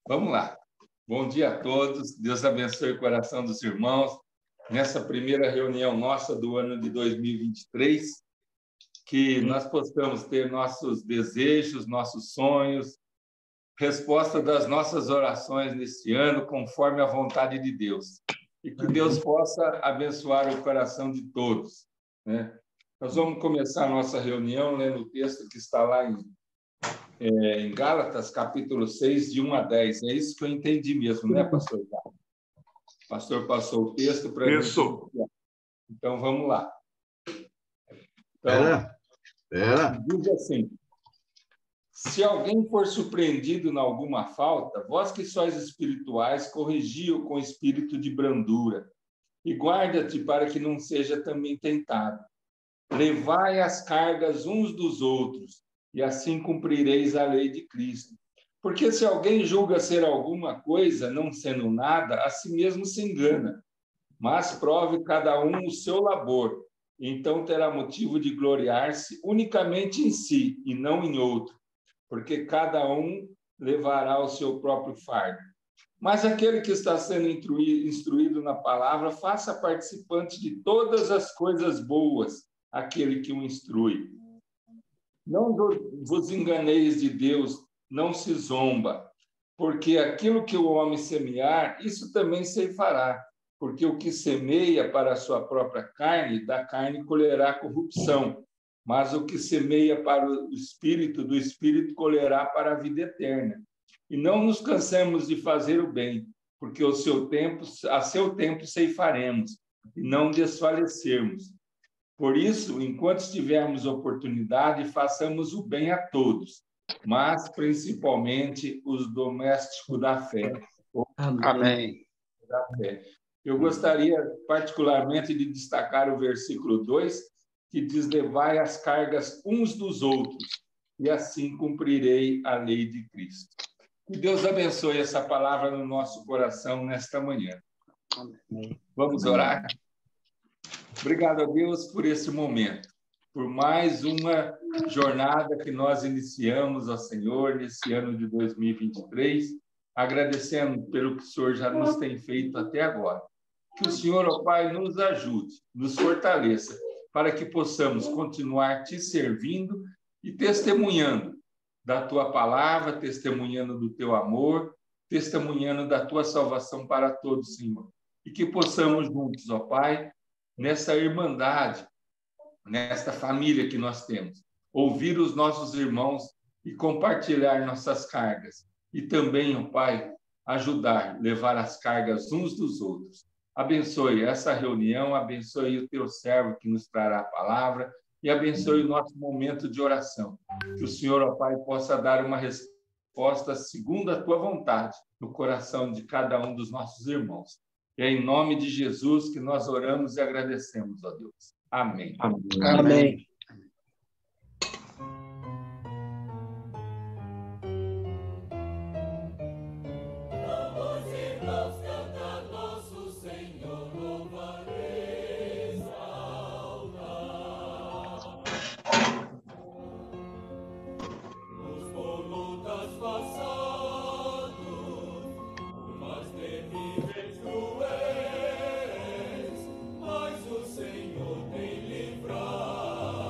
Vamos lá. Bom dia a todos. Deus abençoe o coração dos irmãos nessa primeira reunião nossa do ano de 2023, que nós possamos ter nossos desejos, nossos sonhos, resposta das nossas orações neste ano, conforme a vontade de Deus. E que Deus possa abençoar o coração de todos, né? Nós vamos começar a nossa reunião lendo o texto que está lá em Gálatas, capítulo 6, de 1 a 10. É isso que eu entendi mesmo, né, pastor? O pastor passou o texto para mim. Então, vamos lá. Então, diz assim: se alguém for surpreendido em alguma falta, vós que sois espirituais, corrigi-o com espírito de brandura, e guarda-te para que não seja também tentado. Levai as cargas uns dos outros, e assim cumprireis a lei de Cristo. Porque se alguém julga ser alguma coisa, não sendo nada, a si mesmo se engana. Mas prove cada um o seu labor, então terá motivo de gloriar-se unicamente em si, e não em outro, porque cada um levará o seu próprio fardo. Mas aquele que está sendo instruído na palavra, faça participante de todas as coisas boas aquele que o instrui. Não vos enganeis de Deus, não se zomba, porque aquilo que o homem semear, isso também ceifará. Porque o que semeia para a sua própria carne, da carne colherá corrupção. Mas o que semeia para o Espírito, do Espírito colherá para a vida eterna. E não nos cansemos de fazer o bem, porque a seu tempo ceifaremos, e não desfalecermos. Por isso, enquanto tivermos oportunidade, façamos o bem a todos, mas principalmente os domésticos da fé. Amém. Da fé. Eu gostaria particularmente de destacar o versículo 2, que diz: levai as cargas uns dos outros, e assim cumprirei a lei de Cristo. Que Deus abençoe essa palavra no nosso coração nesta manhã. Vamos orar? Obrigado a Deus por esse momento, por mais uma jornada que nós iniciamos, ó Senhor, nesse ano de 2023, agradecendo pelo que o Senhor já nos tem feito até agora. Que o Senhor, ó Pai, nos ajude, nos fortaleça, para que possamos continuar te servindo e testemunhando da tua palavra, testemunhando do teu amor, testemunhando da tua salvação para todos, Senhor. E que possamos juntos, ó Pai, nessa irmandade, nesta família que nós temos, ouvir os nossos irmãos e compartilhar nossas cargas. E também, ó Pai, ajudar, levar as cargas uns dos outros. Abençoe essa reunião, abençoe o teu servo que nos trará a palavra e abençoe o nosso momento de oração. Que o Senhor, ó Pai, possa dar uma resposta segundo a tua vontade no coração de cada um dos nossos irmãos. É em nome de Jesus que nós oramos e agradecemos, ó Deus. Amém. Amém. Mas o Senhor tem livrado.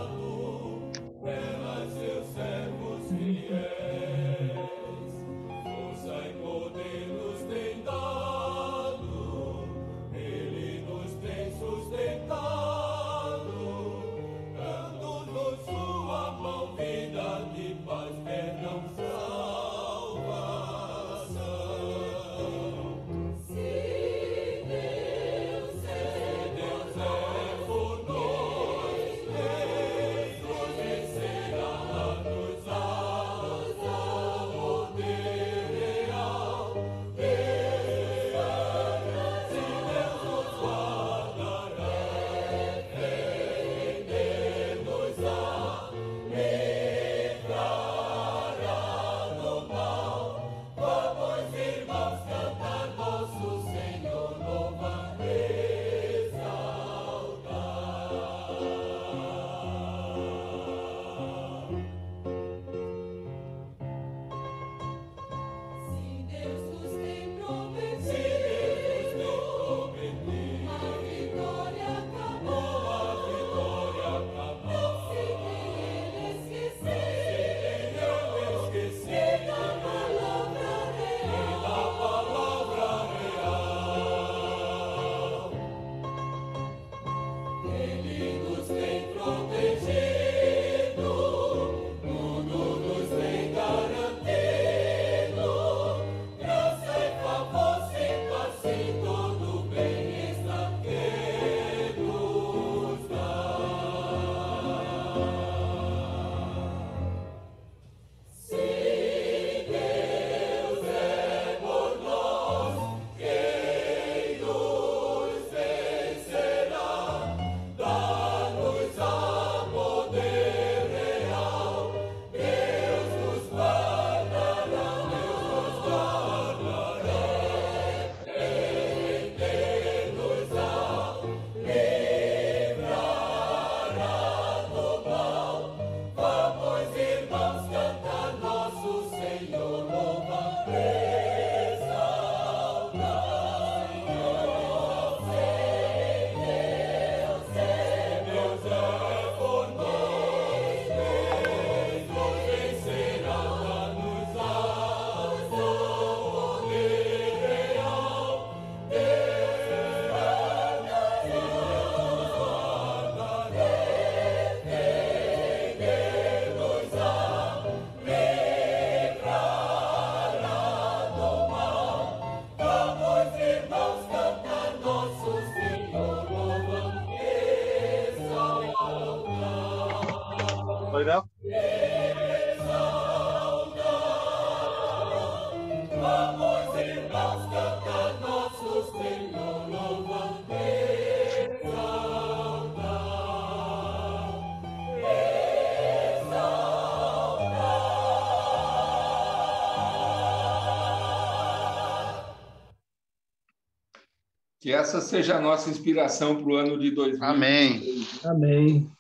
Que essa seja a nossa inspiração para o ano de 2023. Amém.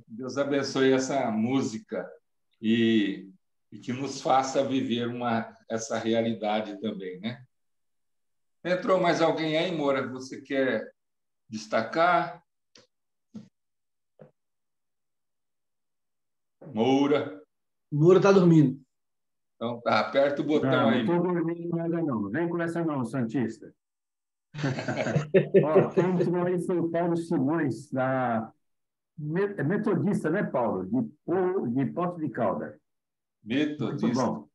Deus abençoe essa música e que nos faça viver essa realidade também, né? Entrou mais alguém aí, Moura? Você quer destacar? Moura. Moura está dormindo. Então tá, aperta o botão aí. Não estou dormindo nada, não. Vem com essa não, Santista. Ó, quem entrou aí foi o Paulo Simões, metodista, né, Paulo? De Poços de Caldas. Metodista. Muito bom.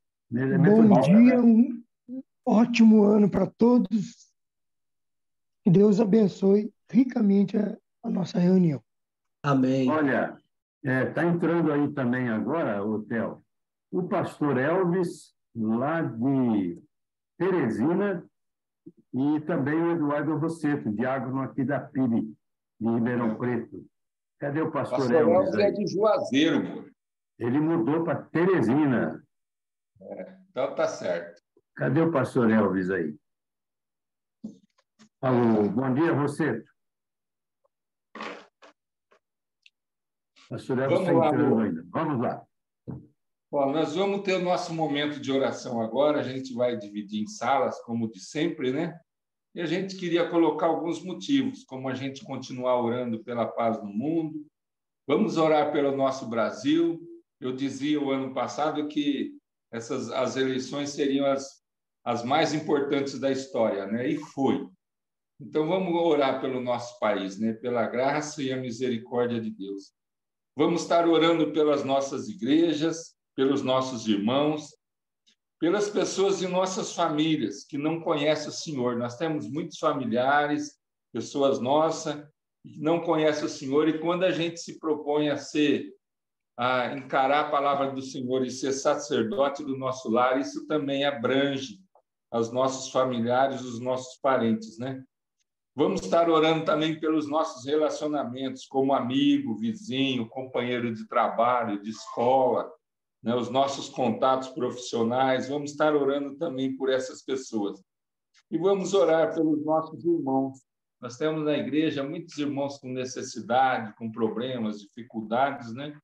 Bom dia, um ótimo ano para todos. Que Deus abençoe ricamente a nossa reunião. Amém. Olha, está entrando aí também agora, Theo, o pastor Elvis, lá de Teresina, e também o Eduardo Rosseto, diácono aqui da PIB, de Ribeirão Preto. Cadê o pastor Elvis aí? É de Juazeiro, amor. Ele mudou para Teresina. Então tá certo. Cadê o pastor Elvis aí? Alô, bom dia, Rosseto. Pastor Elvis está entrando ainda. Vamos lá. Bom, nós vamos ter o nosso momento de oração agora. A gente vai dividir em salas, como de sempre, né? E a gente queria colocar alguns motivos, como a gente continuar orando pela paz no mundo. Vamos orar pelo nosso Brasil. Eu dizia o ano passado que as eleições seriam as mais importantes da história, né? E foi. Então, vamos orar pelo nosso país, né? Pela graça e a misericórdia de Deus. Vamos estar orando pelas nossas igrejas, pelos nossos irmãos, pelas pessoas de nossas famílias que não conhecem o Senhor. Nós temos muitos familiares, pessoas nossas, que não conhecem o Senhor, e quando a gente se propõe a encarar a palavra do Senhor e ser sacerdote do nosso lar, isso também abrange aos nossos familiares, os nossos parentes, né? Vamos estar orando também pelos nossos relacionamentos, como amigo, vizinho, companheiro de trabalho, de escola, né? Os nossos contatos profissionais. Vamos estar orando também por essas pessoas. E vamos orar pelos nossos irmãos. Nós temos na igreja muitos irmãos com necessidade, com problemas, dificuldades, né?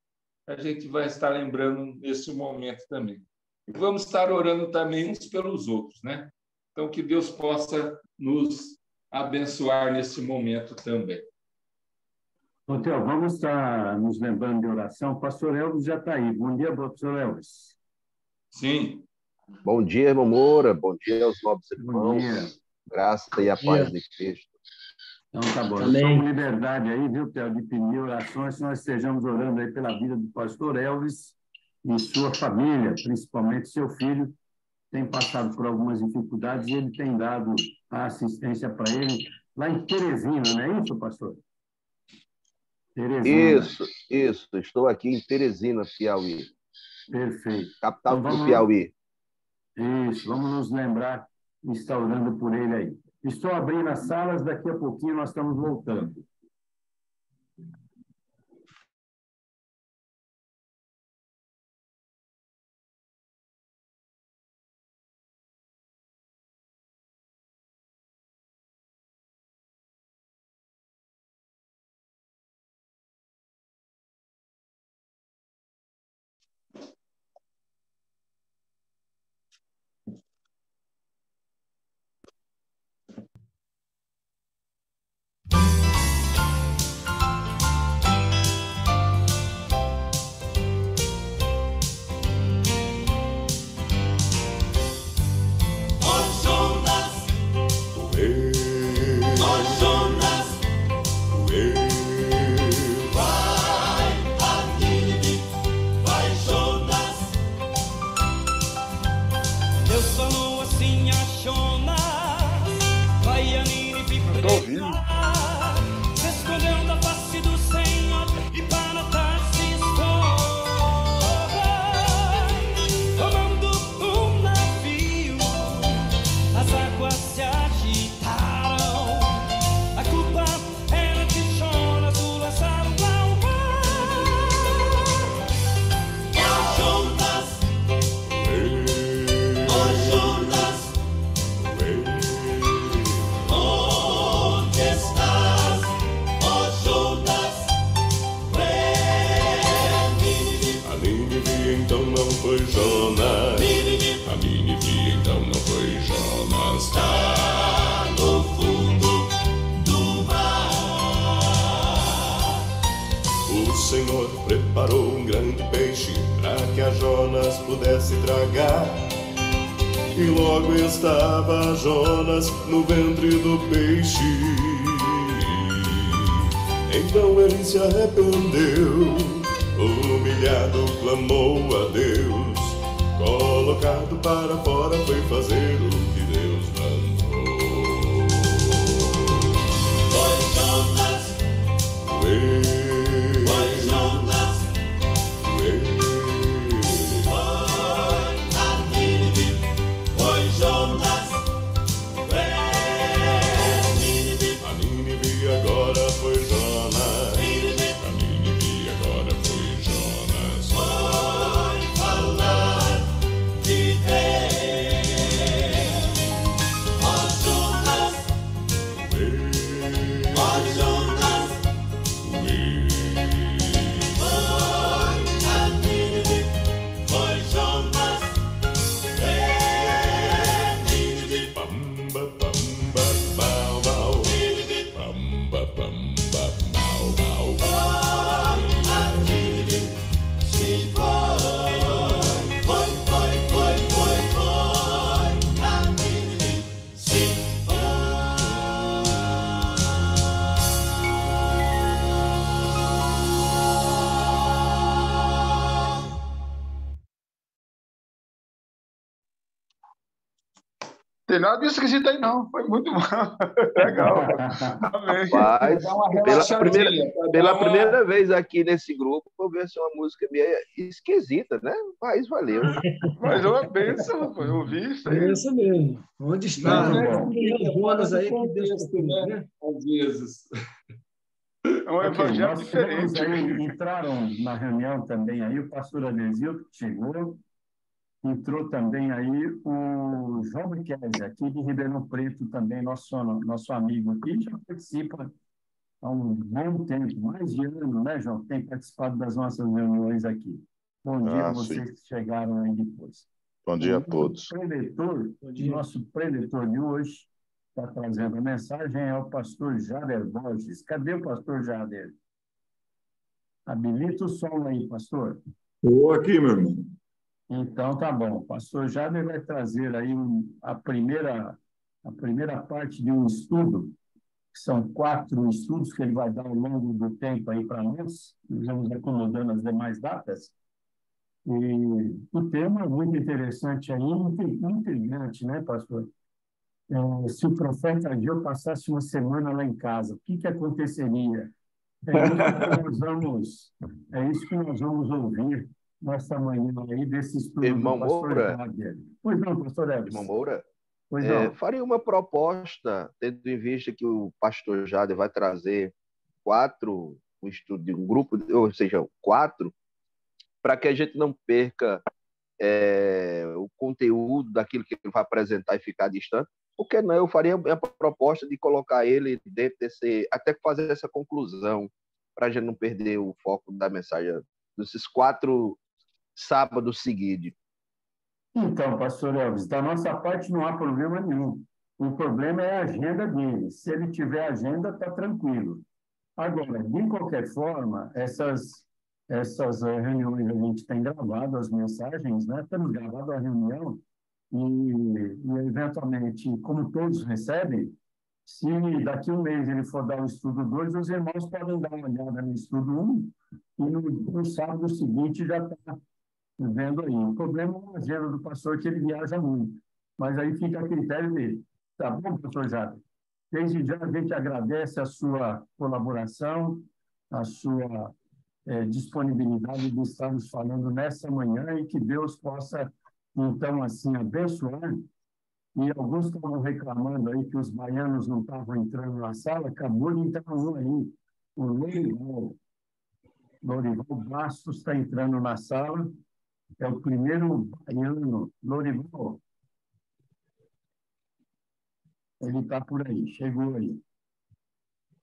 A gente vai estar lembrando nesse momento também. E vamos estar orando também uns pelos outros, né? Então, que Deus possa nos abençoar nesse momento também. Theo, vamos estar nos lembrando de oração. O pastor Elvis já está aí. Bom dia, pastor Elvis. Sim. Bom dia, irmão Moura. Bom dia aos nobres irmãos. Bom dia. Graça e a paz de Cristo. Então, tá bom. Amém. Tome liberdade aí, viu, Theo, de pedir orações, se nós estejamos orando aí pela vida do pastor Elvis e sua família, principalmente seu filho, tem passado por algumas dificuldades e ele tem dado a assistência para ele lá em Teresina, não é isso, pastor? Teresina. Isso. Estou aqui em Teresina, Piauí. Perfeito. Capital Então, do Piauí. Isso, vamos nos lembrar e estar orando por ele aí. Estou abrindo as salas, daqui a pouquinho nós estamos voltando. então não foi Jonas. A Nínive então não foi Jonas. Está no fundo do mar. O Senhor preparou um grande peixe para que a Jonas pudesse tragar. E logo estava Jonas no ventre do peixe. Então ele se arrependeu, humilhado clamou a Deus. Colocado para fora foi fazer o que Deus mandou. Foi Jonas, foi Jonas, foi a Nínive, foi Jonas, a Nínive agora foi Jonas. Tem nada de esquisito aí, não. Foi muito bom. Legal. Amém. Rapaz, pela primeira vez aqui nesse grupo, eu vi uma música meio esquisita, né? Mas valeu. Mas é uma bênção, eu ouvi isso aí. É isso mesmo. Onde está? Tem bônus aí que Deus tem, né? Às vezes. É um evangelho diferente. Aí, entraram na reunião também aí o pastor Adesilto, que chegou. Entrou também aí o João Miquelzi, aqui de Ribeirão Preto, também nosso amigo aqui, já participa há um bom tempo, mais de ano, né, João? Tem participado das nossas reuniões aqui. Bom dia a vocês que chegaram aí depois. Bom dia a todos. Nosso preletor de hoje está trazendo a mensagem é o pastor Jader Borges. Cadê o pastor Jader? Habilita o som aí, pastor. Estou aqui, meu irmão. Então, tá bom. O pastor Jader vai trazer aí a primeira parte de um estudo, que são 4 estudos que ele vai dar ao longo do tempo aí para nós. Nós vamos acomodando as demais datas. E o tema é muito interessante aí, intrigante, né, pastor? Se o profeta Ageu passasse uma semana lá em casa, o que aconteceria? É isso que nós vamos ouvir nessa manhã aí desse estudo Irmão do pastor Moura. Jader. Pois não, pastor Elvis. Irmão Moura, Pois não. faria uma proposta, tendo em vista que o pastor Jader vai trazer 4, um estudo de um grupo, ou seja, 4, para que a gente não perca o conteúdo daquilo que ele vai apresentar e ficar distante. Por que não? Eu faria a proposta de colocar ele dentro desse, até fazer essa conclusão, para a gente não perder o foco da mensagem desses 4 sábados seguidos. Então, pastor Elvis, da nossa parte não há problema nenhum. O problema é a agenda dele. Se ele tiver agenda, está tranquilo. Agora, de qualquer forma, essas reuniões a gente tem gravado as mensagens, né? Temos gravado a reunião e eventualmente, como todos recebem, se daqui a um mês ele for dar o estudo 2, os irmãos podem dar uma olhada no estudo 1 e no sábado seguinte já está vendo aí. O problema é a agenda do pastor, que ele viaja muito. Mas aí fica a critério dele. Tá bom, pastor Jader? Desde já a gente agradece a sua colaboração, a sua disponibilidade de estarmos falando nessa manhã e que Deus possa, então, assim, abençoar. E alguns estavam reclamando aí que os baianos não estavam entrando na sala, acabou de entrar um aí, o Lorival Bastos está entrando na sala, é o primeiro baiano. Lorival, ele está por aí, chegou aí.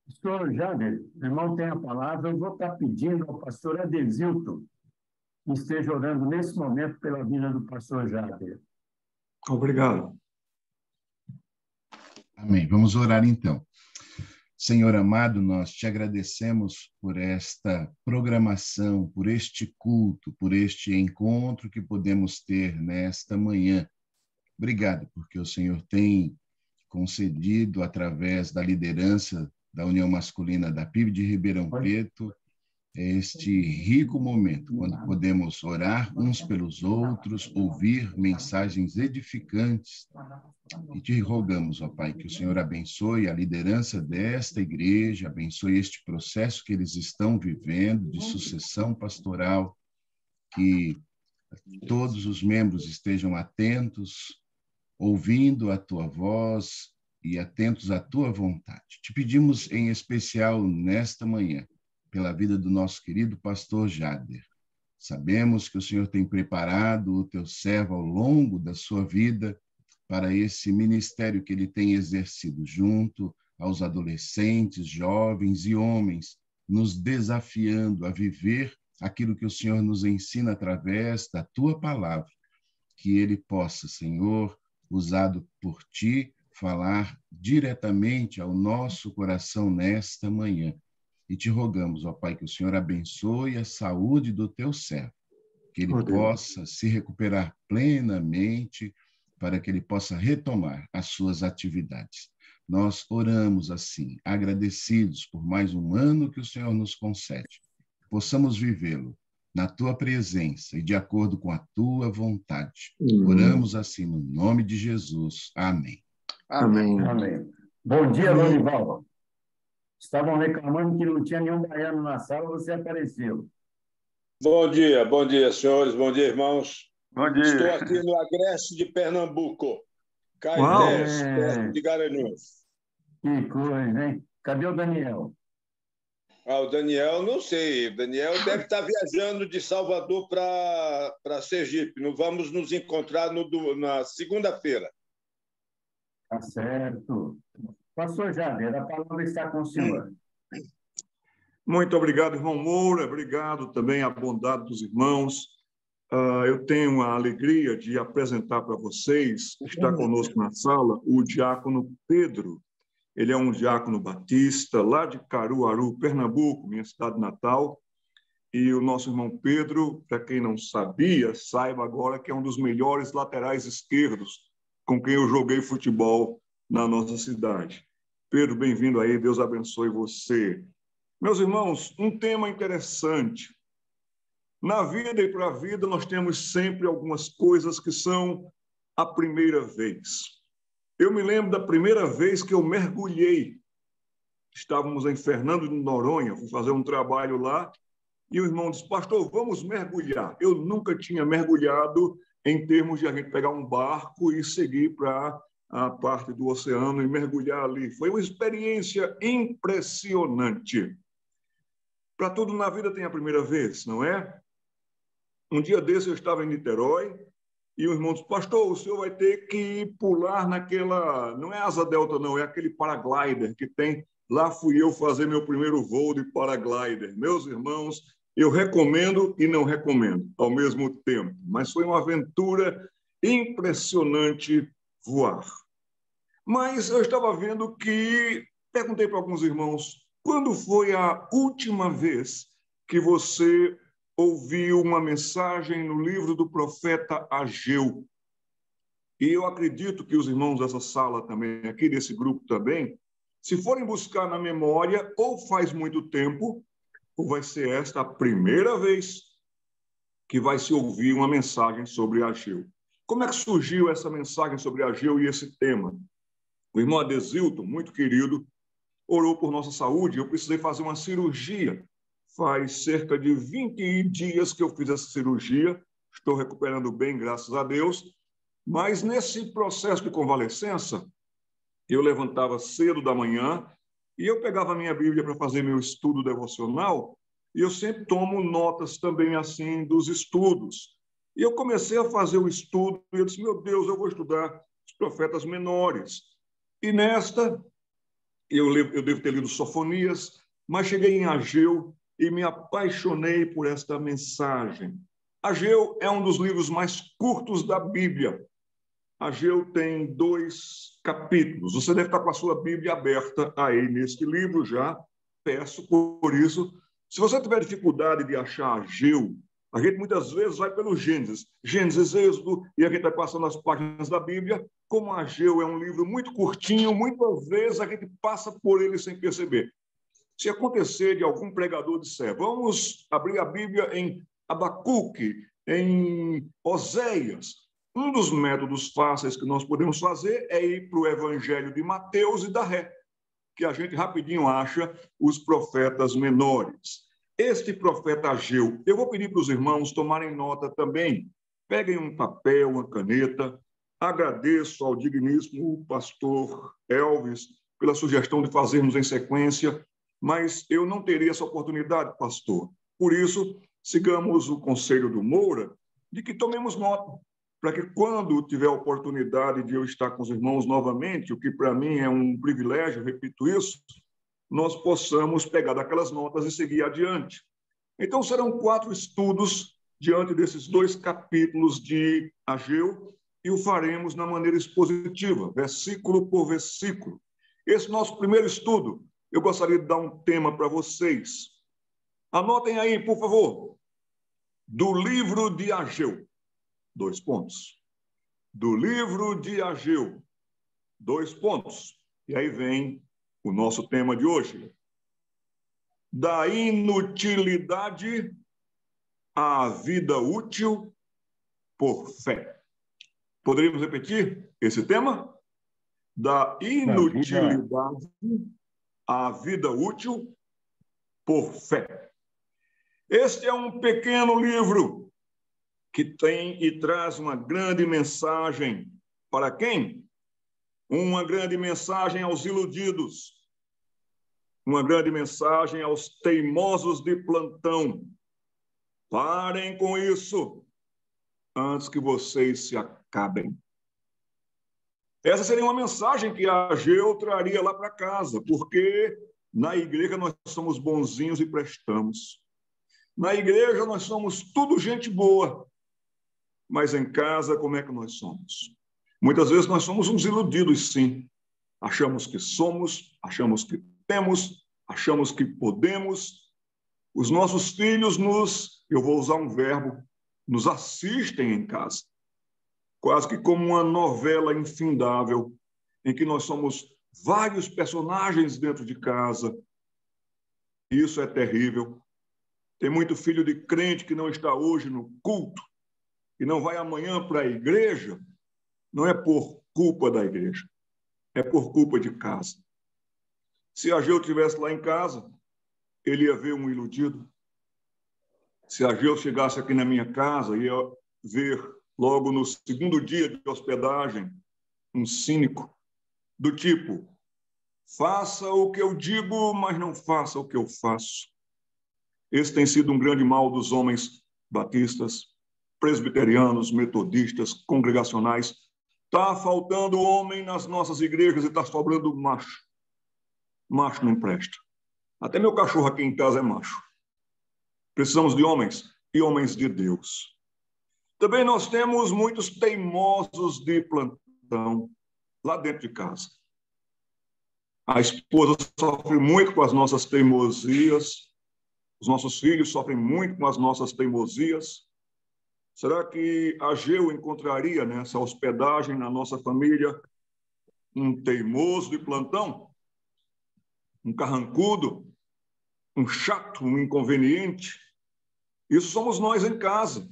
Pastor Jader, o irmão tem a palavra, eu vou estar pedindo ao pastor Adesilto que esteja orando nesse momento pela vida do pastor Jader. Obrigado. Amém. Vamos orar então. Senhor amado, nós te agradecemos por esta programação, por este culto, por este encontro que podemos ter nesta manhã. Obrigado, porque o Senhor tem concedido, através da liderança da União Masculina da PIB de Ribeirão Preto, este rico momento, quando podemos orar uns pelos outros, ouvir mensagens edificantes. E te rogamos, ó Pai, que o Senhor abençoe a liderança desta igreja, abençoe este processo que eles estão vivendo de sucessão pastoral, que todos os membros estejam atentos, ouvindo a tua voz e atentos à tua vontade. Te pedimos em especial nesta manhã, pela vida do nosso querido pastor Jader. Sabemos que o Senhor tem preparado o teu servo ao longo da sua vida para esse ministério que ele tem exercido junto aos adolescentes, jovens e homens, nos desafiando a viver aquilo que o Senhor nos ensina através da tua palavra, que ele possa, Senhor, usado por ti, falar diretamente ao nosso coração nesta manhã. E te rogamos, ó Pai, que o Senhor abençoe a saúde do teu servo, que ele possa se recuperar plenamente, para que ele possa retomar as suas atividades. Nós oramos assim, agradecidos por mais um ano que o Senhor nos concede, possamos vivê-lo na tua presença e de acordo com a tua vontade. Oramos assim no nome de Jesus. Amém. Amém. Amém. Bom dia, Lorival. Estavam reclamando que não tinha nenhum baiano na sala, você apareceu. Bom dia, senhores, bom dia, irmãos. Bom dia. Estou aqui no Agreste de Pernambuco, Caetés, perto de Garanhuns. Que coisa, hein? Cadê o Daniel? O Daniel, não sei. O Daniel deve estar viajando de Salvador para Sergipe. Não vamos nos encontrar na segunda-feira. Tá certo. Pastor Jader, a palavra está com o senhor. Muito obrigado, irmão Moura. Obrigado também à bondade dos irmãos. Eu tenho a alegria de apresentar para vocês, está conosco na sala, o diácono Pedro. Ele é um diácono batista, lá de Caruaru, Pernambuco, minha cidade natal. E o nosso irmão Pedro, para quem não sabia, saiba agora que é um dos melhores laterais esquerdos com quem eu joguei futebol na nossa cidade. Pedro, bem-vindo aí, Deus abençoe você. Meus irmãos, um tema interessante. Na vida e para a vida, nós temos sempre algumas coisas que são a primeira vez. Eu me lembro da primeira vez que eu mergulhei. Estávamos em Fernando de Noronha, fui fazer um trabalho lá, e o irmão disse, pastor, vamos mergulhar. Eu nunca tinha mergulhado em termos de a gente pegar um barco e seguir para a parte do oceano e mergulhar ali. Foi uma experiência impressionante. Para tudo na vida tem a primeira vez, não é? Um dia desse eu estava em Niterói e o irmão disse, pastor, o senhor vai ter que pular naquela... Não é asa delta, não, é aquele paraglider que tem. Lá fui eu fazer meu primeiro voo de paraglider. Meus irmãos, eu recomendo e não recomendo ao mesmo tempo, mas foi uma aventura impressionante voar. Mas eu estava vendo que... Perguntei para alguns irmãos, quando foi a última vez que você ouviu uma mensagem no livro do profeta Ageu? E eu acredito que os irmãos dessa sala também, aqui desse grupo também, se forem buscar na memória, ou faz muito tempo, ou vai ser esta a primeira vez que vai se ouvir uma mensagem sobre Ageu. Como é que surgiu essa mensagem sobre Ageu e esse tema? O irmão Adesilton, muito querido, orou por nossa saúde. Eu precisei fazer uma cirurgia. Faz cerca de 20 dias que eu fiz essa cirurgia. Estou recuperando bem, graças a Deus. Mas nesse processo de convalescença, eu levantava cedo da manhã e eu pegava a minha Bíblia para fazer meu estudo devocional e eu sempre tomo notas também assim dos estudos. E eu comecei a fazer o estudo e eu disse, meu Deus, eu vou estudar os profetas menores. E nesta, eu devo ter lido Sofonias, mas cheguei em Ageu e me apaixonei por esta mensagem. Ageu é um dos livros mais curtos da Bíblia. Ageu tem 2 capítulos. Você deve estar com a sua Bíblia aberta aí neste livro já. Peço por isso. Se você tiver dificuldade de achar Ageu, a gente muitas vezes vai pelo Gênesis, Êxodo, e a gente vai passando as páginas da Bíblia. Como Ageu é um livro muito curtinho, muitas vezes a gente passa por ele sem perceber. Se acontecer de algum pregador disser, vamos abrir a Bíblia em Abacuque, em Oséias, um dos métodos fáceis que nós podemos fazer é ir para o Evangelho de Mateus e da Ré, que a gente rapidinho acha os profetas menores. Este profeta Ageu, eu vou pedir para os irmãos tomarem nota também. Peguem um papel, uma caneta. Agradeço ao digníssimo pastor Elvis pela sugestão de fazermos em sequência, mas eu não teria essa oportunidade, pastor. Por isso, sigamos o conselho do Moura de que tomemos nota, para que quando tiver a oportunidade de eu estar com os irmãos novamente, o que para mim é um privilégio, repito isso, nós possamos pegar daquelas notas e seguir adiante. Então, serão 4 estudos diante desses 2 capítulos de Ageu e o faremos na maneira expositiva, versículo por versículo. Esse nosso primeiro estudo, eu gostaria de dar um tema para vocês. Anotem aí, por favor. Do livro de Ageu. 2 pontos. Do livro de Ageu. 2 pontos. E aí vem o nosso tema de hoje. Da inutilidade à vida útil por fé. Poderíamos repetir esse tema? Da inutilidade à vida útil por fé. Este é um pequeno livro que tem e traz uma grande mensagem para quem? Uma grande mensagem aos iludidos, uma grande mensagem aos teimosos de plantão. Parem com isso antes que vocês se acabem. Essa seria uma mensagem que Ageu traria lá para casa, porque na igreja nós somos bonzinhos e prestamos. Na igreja nós somos tudo gente boa, mas em casa como é que nós somos? Muitas vezes nós somos uns iludidos, sim. Achamos que somos, achamos que temos, achamos que podemos. Os nossos filhos eu vou usar um verbo, nos assistem em casa. Quase que como uma novela infindável, em que nós somos vários personagens dentro de casa. Isso é terrível. Tem muito filho de crente que não está hoje no culto e não vai amanhã para a igreja. Não é por culpa da igreja, é por culpa de casa. Se Ageu estivesse lá em casa, ele ia ver um iludido. Se Ageu chegasse aqui na minha casa, ia ver logo no segundo dia de hospedagem um cínico do tipo: faça o que eu digo, mas não faça o que eu faço. Esse tem sido um grande mal dos homens batistas, presbiterianos, metodistas, congregacionais. Está faltando homem nas nossas igrejas e está sobrando macho. Macho não presta. Até meu cachorro aqui em casa é macho. Precisamos de homens e homens de Deus. Também nós temos muitos teimosos de plantão lá dentro de casa. A esposa sofre muito com as nossas teimosias. Os nossos filhos sofrem muito com as nossas teimosias. Será que Ageu encontraria nessa hospedagem na nossa família um teimoso de plantão? Um carrancudo? Um chato? Um inconveniente? Isso somos nós em casa.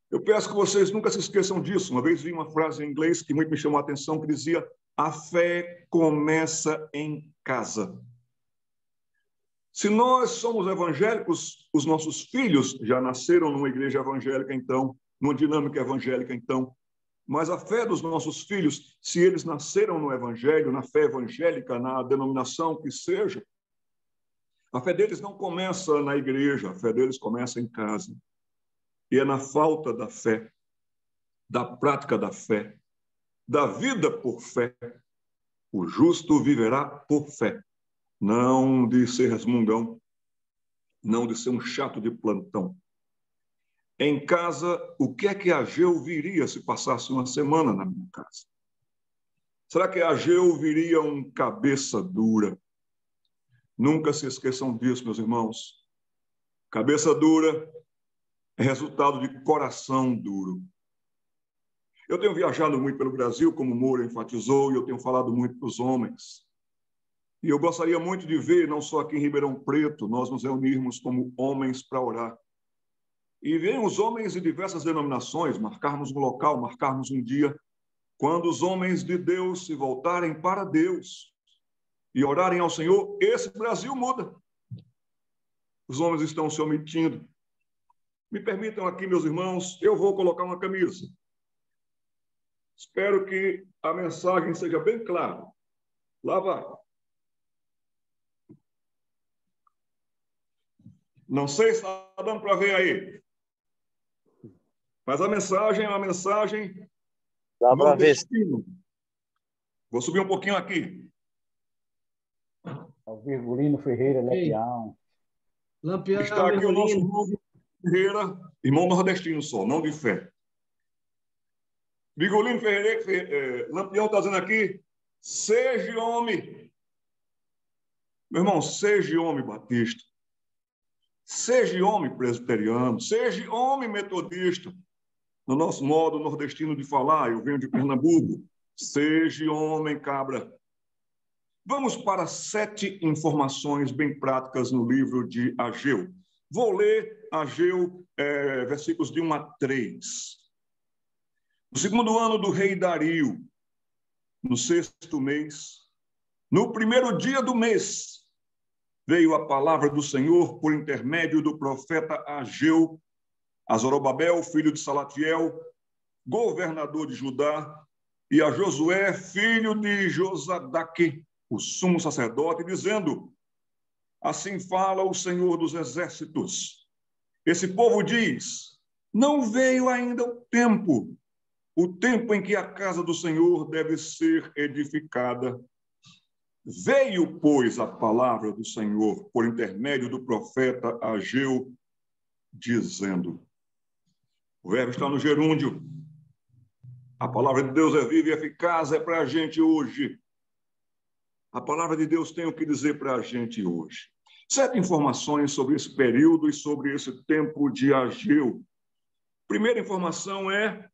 Eu peço que vocês nunca se esqueçam disso. Uma vez vi uma frase em inglês que muito me chamou a atenção, que dizia: a fé começa em casa. Se nós somos evangélicos, os nossos filhos já nasceram numa igreja evangélica, então, numa dinâmica evangélica, então. Mas a fé dos nossos filhos, se eles nasceram no evangelho, na fé evangélica, na denominação que seja, a fé deles não começa na igreja, a fé deles começa em casa. E é na falta da fé, da prática da fé, da vida por fé, o justo viverá por fé. Não de ser resmungão, não de ser um chato de plantão. em casa, o que é que Ageu viria se passasse uma semana na minha casa? Será que Ageu viria um cabeça dura? Nunca se esqueçam disso, meus irmãos. Cabeça dura é resultado de coração duro. Eu tenho viajado muito pelo Brasil, como o Moura enfatizou, e eu tenho falado muito para os homens. E eu gostaria muito de ver, não só aqui em Ribeirão Preto, nós nos reunirmos como homens para orar. E ver os homens de diversas denominações, marcarmos um local, marcarmos um dia, quando os homens de Deus se voltarem para Deus e orarem ao Senhor, esse Brasil muda. Os homens estão se omitindo. Me permitam aqui, meus irmãos, eu vou colocar uma camisa. Espero que a mensagem seja bem clara. Lá vai. Não sei se está dando para ver aí. Mas a mensagem é uma mensagem nordestina. Vou subir um pouquinho aqui. O Virgulino Ferreira Lampião. Lampião. Está aqui o nosso irmão Ferreira, irmão nordestino só, não de fé. Virgulino Ferreira, Lampião está dizendo aqui, seja homem. Meu irmão, seja homem batista. Seja homem presbiteriano, seja homem metodista. No nosso modo nordestino de falar, eu venho de Pernambuco. Seja homem cabra. Vamos para 7 informações bem práticas no livro de Ageu. Vou ler Ageu, versículos de 1 a 3. No 2º ano do rei Dario, no 6º mês, no 1º dia do mês, veio a palavra do Senhor por intermédio do profeta Ageu a Zorobabel, filho de Salatiel, governador de Judá, e a Josué, filho de Josadaque, o sumo sacerdote, dizendo: assim fala o Senhor dos exércitos. Esse povo diz: não veio ainda o tempo em que a casa do Senhor deve ser edificada. Veio, pois, a palavra do Senhor por intermédio do profeta Ageu, dizendo. O verbo está no gerúndio. A palavra de Deus é viva e eficaz, é para a gente hoje. A palavra de Deus tem o que dizer para a gente hoje. 7 informações sobre esse período e sobre esse tempo de Ageu. Primeira informação é: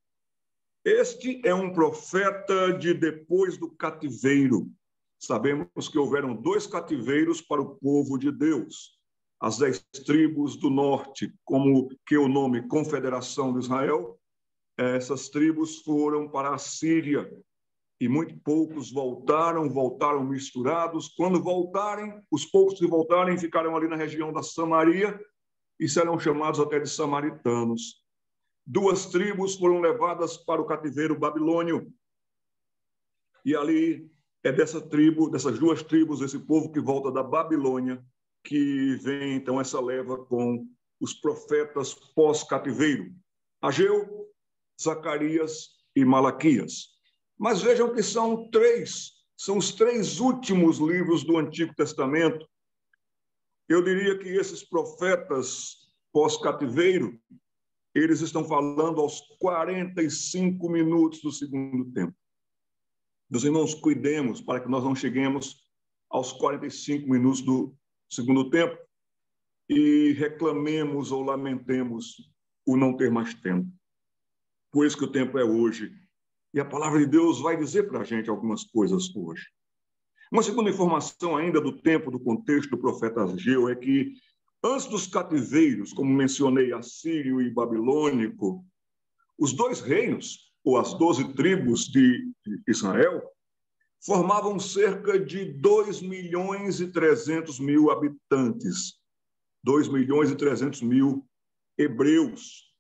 este é um profeta de depois do cativeiro. Sabemos que houveram 2 cativeiros para o povo de Deus. As 10 tribos do norte, como que o nome Confederação de Israel, essas tribos foram para a Síria. E muito poucos voltaram misturados. Quando voltarem, os poucos que voltarem ficaram ali na região da Samaria e serão chamados até de samaritanos. 2 tribos foram levadas para o cativeiro babilônio. E ali é dessas 2 tribos, esse povo que volta da Babilônia, que vem, então, essa leva com os profetas pós-cativeiro. Ageu, Zacarias e Malaquias. Mas vejam que são os 3 últimos livros do Antigo Testamento. Eu diria que esses profetas pós-cativeiro, eles estão falando aos 45 minutos do segundo tempo. Meus irmãos, cuidemos para que nós não cheguemos aos 45 minutos do segundo tempo e reclamemos ou lamentemos o não ter mais tempo. Pois que o tempo é hoje. E a palavra de Deus vai dizer para a gente algumas coisas hoje. Uma segunda informação ainda do tempo, do contexto do profeta Ageu, é que antes dos cativeiros, como mencionei, assírio e babilônico, os 2 reinos, ou as 12 tribos de Israel, formavam cerca de 2.300.000 habitantes, 2.300.000 hebreus.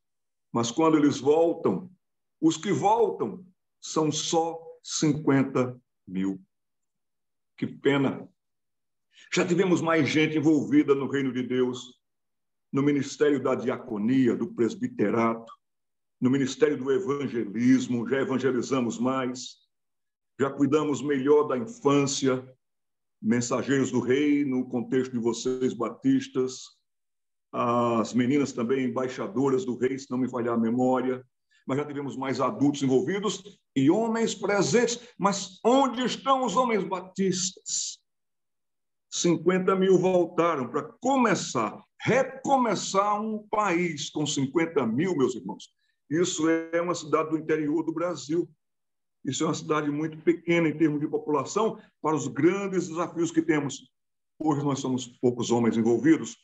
Mas quando eles voltam, os que voltam são só 50.000. Que pena! Já tivemos mais gente envolvida no reino de Deus, no ministério da diaconia, do presbiterato, no ministério do evangelismo, já evangelizamos mais, já cuidamos melhor da infância, mensageiros do rei, no contexto de vocês batistas, as meninas também embaixadoras do rei, se não me falhar a memória, mas já tivemos mais adultos envolvidos e homens presentes. Mas onde estão os homens batistas? 50 mil voltaram para recomeçar um país com 50 mil, meus irmãos. Isso é uma cidade do interior do Brasil. Isso é uma cidade muito pequena em termos de população para os grandes desafios que temos. Hoje nós somos poucos homens envolvidos.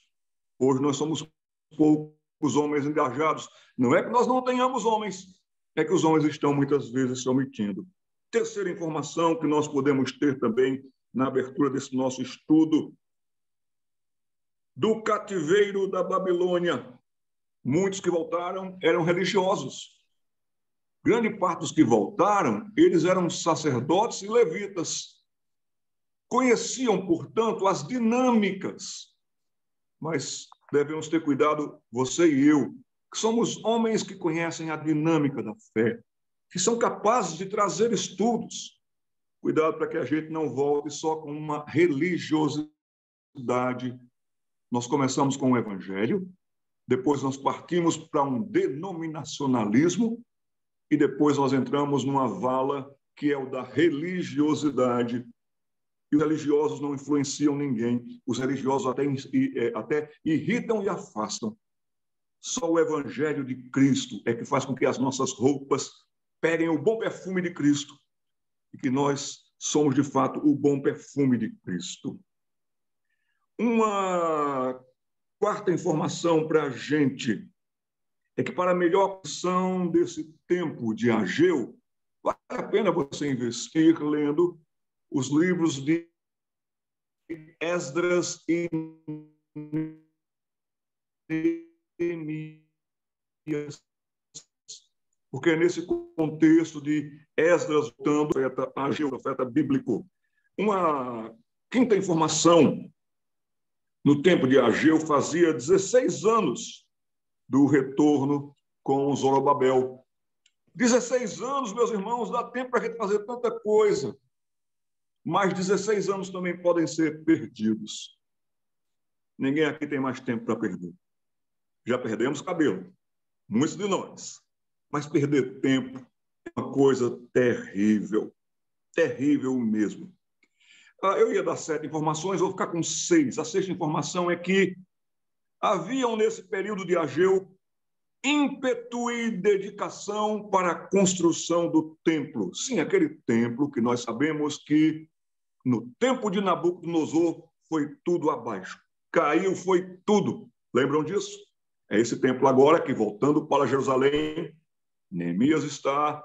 Hoje nós somos poucos homens engajados. Não é que nós não tenhamos homens, é que os homens estão muitas vezes se omitindo. Terceira informação que nós podemos ter também na abertura desse nosso estudo: do cativeiro da Babilônia, muitos que voltaram eram religiosos. Grande parte dos que voltaram, eles eram sacerdotes e levitas. Conheciam, portanto, as dinâmicas. Mas devemos ter cuidado, você e eu, que somos homens que conhecem a dinâmica da fé, que são capazes de trazer estudos. Cuidado para que a gente não volte só com uma religiosidade. Nós começamos com o evangelho, depois nós partimos para um denominacionalismo e depois nós entramos numa vala que é o da religiosidade. E os religiosos não influenciam ninguém. Os religiosos até irritam e afastam. Só o evangelho de Cristo é que faz com que as nossas roupas peguem o bom perfume de Cristo e que nós somos, de fato, o bom perfume de Cristo. Uma quarta informação para a gente é que, para a melhor opção desse tempo de Ageu, vale a pena você investir lendo os livros de Esdras e Neemias, porque é nesse contexto de Esdras voltando a Ageu, profeta bíblico. Uma quinta informação: no tempo de Ageu, fazia 16 anos do retorno com Zorobabel. 16 anos, meus irmãos, dá tempo para a gente fazer tanta coisa. Mas 16 anos também podem ser perdidos. Ninguém aqui tem mais tempo para perder. Já perdemos cabelo, muitos de nós. Mas perder tempo é uma coisa terrível. Terrível mesmo. Eu ia dar 7 informações, vou ficar com 6. A 6ª informação é que haviam, nesse período de Ageu, ímpeto e dedicação para a construção do templo. Sim, aquele templo que nós sabemos que, no tempo de Nabucodonosor, foi tudo abaixo. Caiu, foi tudo. Lembram disso? É esse templo agora que, voltando para Jerusalém, Neemias está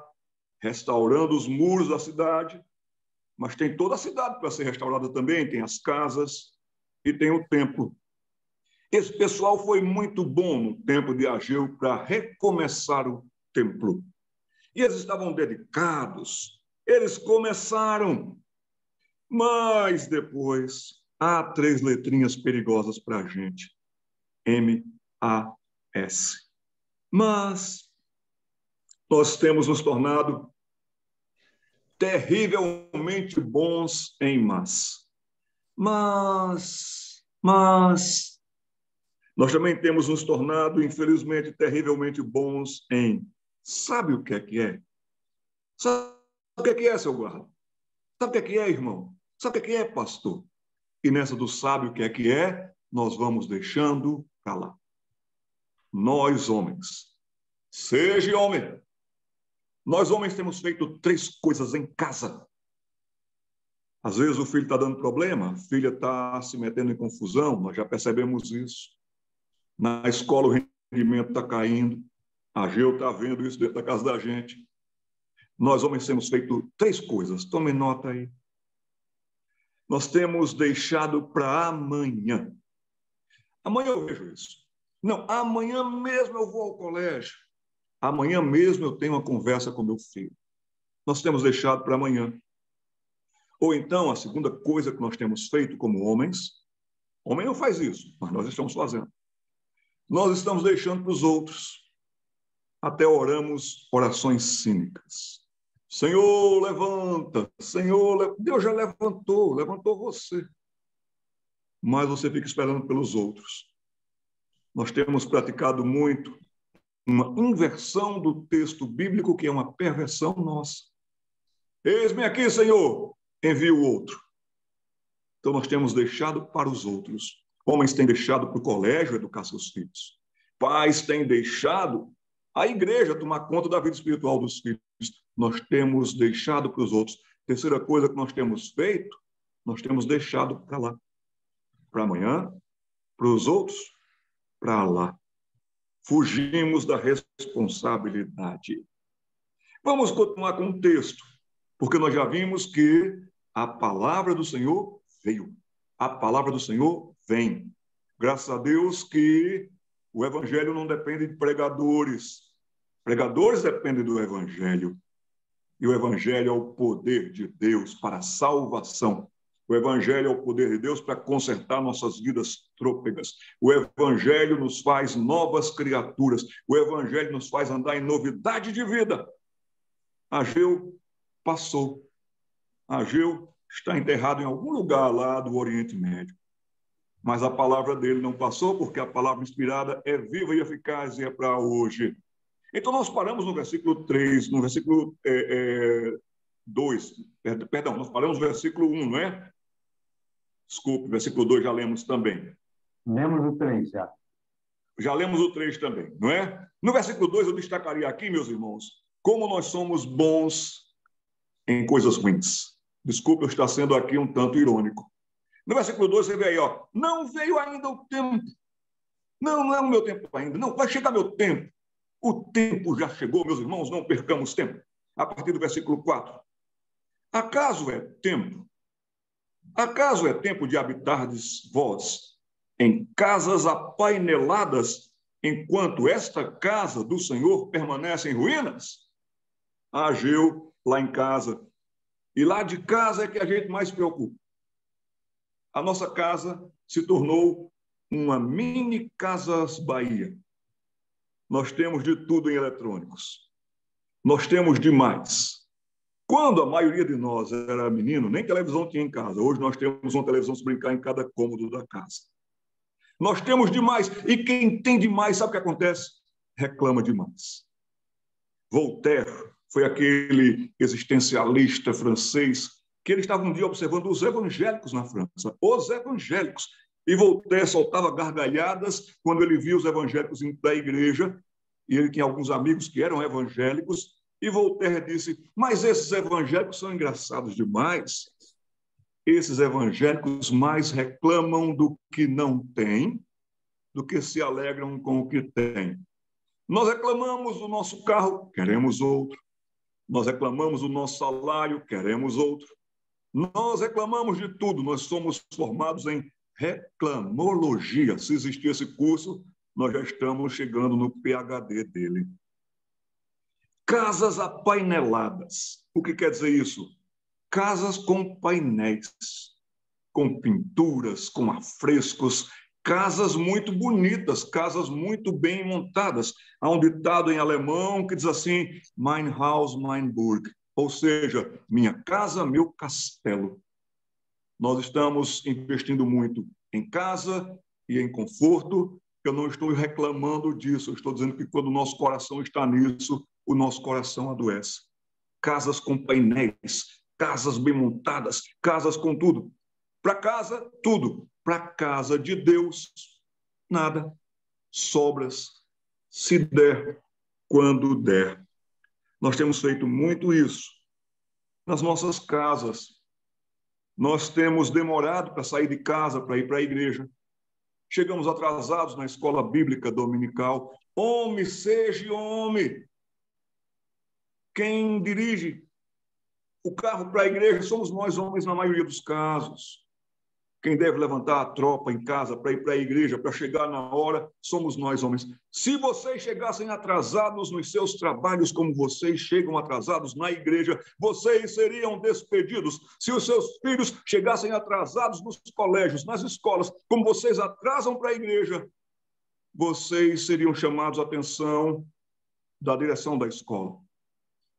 restaurando os muros da cidade, mas tem toda a cidade para ser restaurada também, tem as casas e tem o templo. Esse pessoal foi muito bom no tempo de Ageu para recomeçar o templo. E eles estavam dedicados, eles começaram, mas depois há 3 letrinhas perigosas para a gente: M-A-S. Mas nós temos nos tornado terrivelmente bons em mas nós também temos nos tornado, infelizmente, terrivelmente bons em sabe o que é? Sabe o que é, seu guarda? Sabe o que é, irmão? Sabe o que é, pastor? E nessa do sabe o que é, nós vamos deixando para lá. Nós, homens, seja homem, nós, homens, temos feito 3 coisas em casa. Às vezes o filho está dando problema, a filha está se metendo em confusão, nós já percebemos isso. Na escola o rendimento está caindo, a Ageu está vendo isso dentro da casa da gente. Nós, homens, temos feito 3 coisas, tomem nota aí. Nós temos deixado para amanhã. Amanhã eu vejo isso. Não, amanhã mesmo eu vou ao colégio. Amanhã mesmo eu tenho uma conversa com meu filho. Nós temos deixado para amanhã. Ou então, a segunda coisa que nós temos feito como homens, homem não faz isso, mas nós estamos fazendo. Nós estamos deixando para os outros. Até oramos orações cínicas. Senhor, levanta. Senhor, Deus já levantou você. Mas você fica esperando pelos outros. nós temos praticado muito uma inversão do texto bíblico, que é uma perversão nossa. Eis-me aqui, Senhor, envia o outro. Então, nós temos deixado para os outros. Homens têm deixado para o colégio educar seus filhos. Pais têm deixado a igreja tomar conta da vida espiritual dos filhos. Nós temos deixado para os outros. Terceira coisa que nós temos feito, nós temos deixado para lá. Para amanhã, para os outros, para lá. Fugimos da responsabilidade. Vamos continuar com o texto, porque nós já vimos que a palavra do Senhor veio. A palavra do Senhor vem. Graças a Deus que o evangelho não depende de pregadores. Pregadores dependem do evangelho. E o evangelho é o poder de Deus para a salvação. O evangelho é o poder de Deus para consertar nossas vidas trôpegas. O evangelho nos faz novas criaturas. O evangelho nos faz andar em novidade de vida. Ageu passou. Ageu está enterrado em algum lugar lá do Oriente Médio. Mas a palavra dele não passou, porque a palavra inspirada é viva e eficaz e é para hoje. Então, nós paramos no versículo 3, no versículo 2, perdão, nós paramos no versículo 1, não é? Desculpe, versículo 2 já lemos também. Lemos o 3 já. Já lemos o 3 também, não é? No versículo 2, eu destacaria aqui, meus irmãos, como nós somos bons em coisas ruins. Desculpe eu estar sendo aqui um tanto irônico. No versículo 2, você vê aí, ó, não veio ainda o tempo. Não é o meu tempo ainda. Não, vai chegar meu tempo. O tempo já chegou, meus irmãos, não percamos tempo. A partir do versículo 4. Acaso é tempo? Acaso é tempo de habitardes vós em casas apaineladas, enquanto esta casa do Senhor permanece em ruínas? Ageu lá em casa. E lá de casa é que a gente mais se preocupa. A nossa casa se tornou uma mini Casas Bahia. Nós temos de tudo em eletrônicos. Nós temos demais. Quando a maioria de nós era menino, nem televisão tinha em casa. Hoje nós temos uma televisão se brincar em cada cômodo da casa. Nós temos demais. E quem tem demais, sabe o que acontece? Reclama demais. Voltaire foi aquele existencialista francês que ele estava um dia observando os evangélicos na França. Os evangélicos. E Voltaire soltava gargalhadas quando ele via os evangélicos da igreja, e ele tinha alguns amigos que eram evangélicos, e Voltaire disse, mas esses evangélicos são engraçados demais. Esses evangélicos mais reclamam do que não têm do que se alegram com o que têm. Nós reclamamos do nosso carro, queremos outro. Nós reclamamos do nosso salário, queremos outro. Nós reclamamos de tudo, nós somos formados em reclamologia. Se existir esse curso, nós já estamos chegando no PhD dele. Casas apaineladas. O que quer dizer isso? Casas com painéis, com pinturas, com afrescos, casas muito bonitas, casas muito bem montadas. Há um ditado em alemão que diz assim, mein Haus, mein Burg, ou seja, minha casa, meu castelo. Nós estamos investindo muito em casa e em conforto. Eu não estou reclamando disso, eu estou dizendo que quando o nosso coração está nisso, o nosso coração adoece. Casas com painéis, casas bem montadas, casas com tudo. Para casa, tudo. Para a casa de Deus, nada. Sobras, se der, quando der. Nós temos feito muito isso nas nossas casas. Nós temos demorado para sair de casa, para ir para a igreja. Chegamos atrasados na escola bíblica dominical. Homem, seja homem. Quem dirige o carro para a igreja somos nós, homens, na maioria dos casos. Quem deve levantar a tropa em casa para ir para a igreja, para chegar na hora, somos nós, homens. Se vocês chegassem atrasados nos seus trabalhos, como vocês chegam atrasados na igreja, vocês seriam despedidos. Se os seus filhos chegassem atrasados nos colégios, nas escolas, como vocês atrasam para a igreja, vocês seriam chamados a atenção da direção da escola.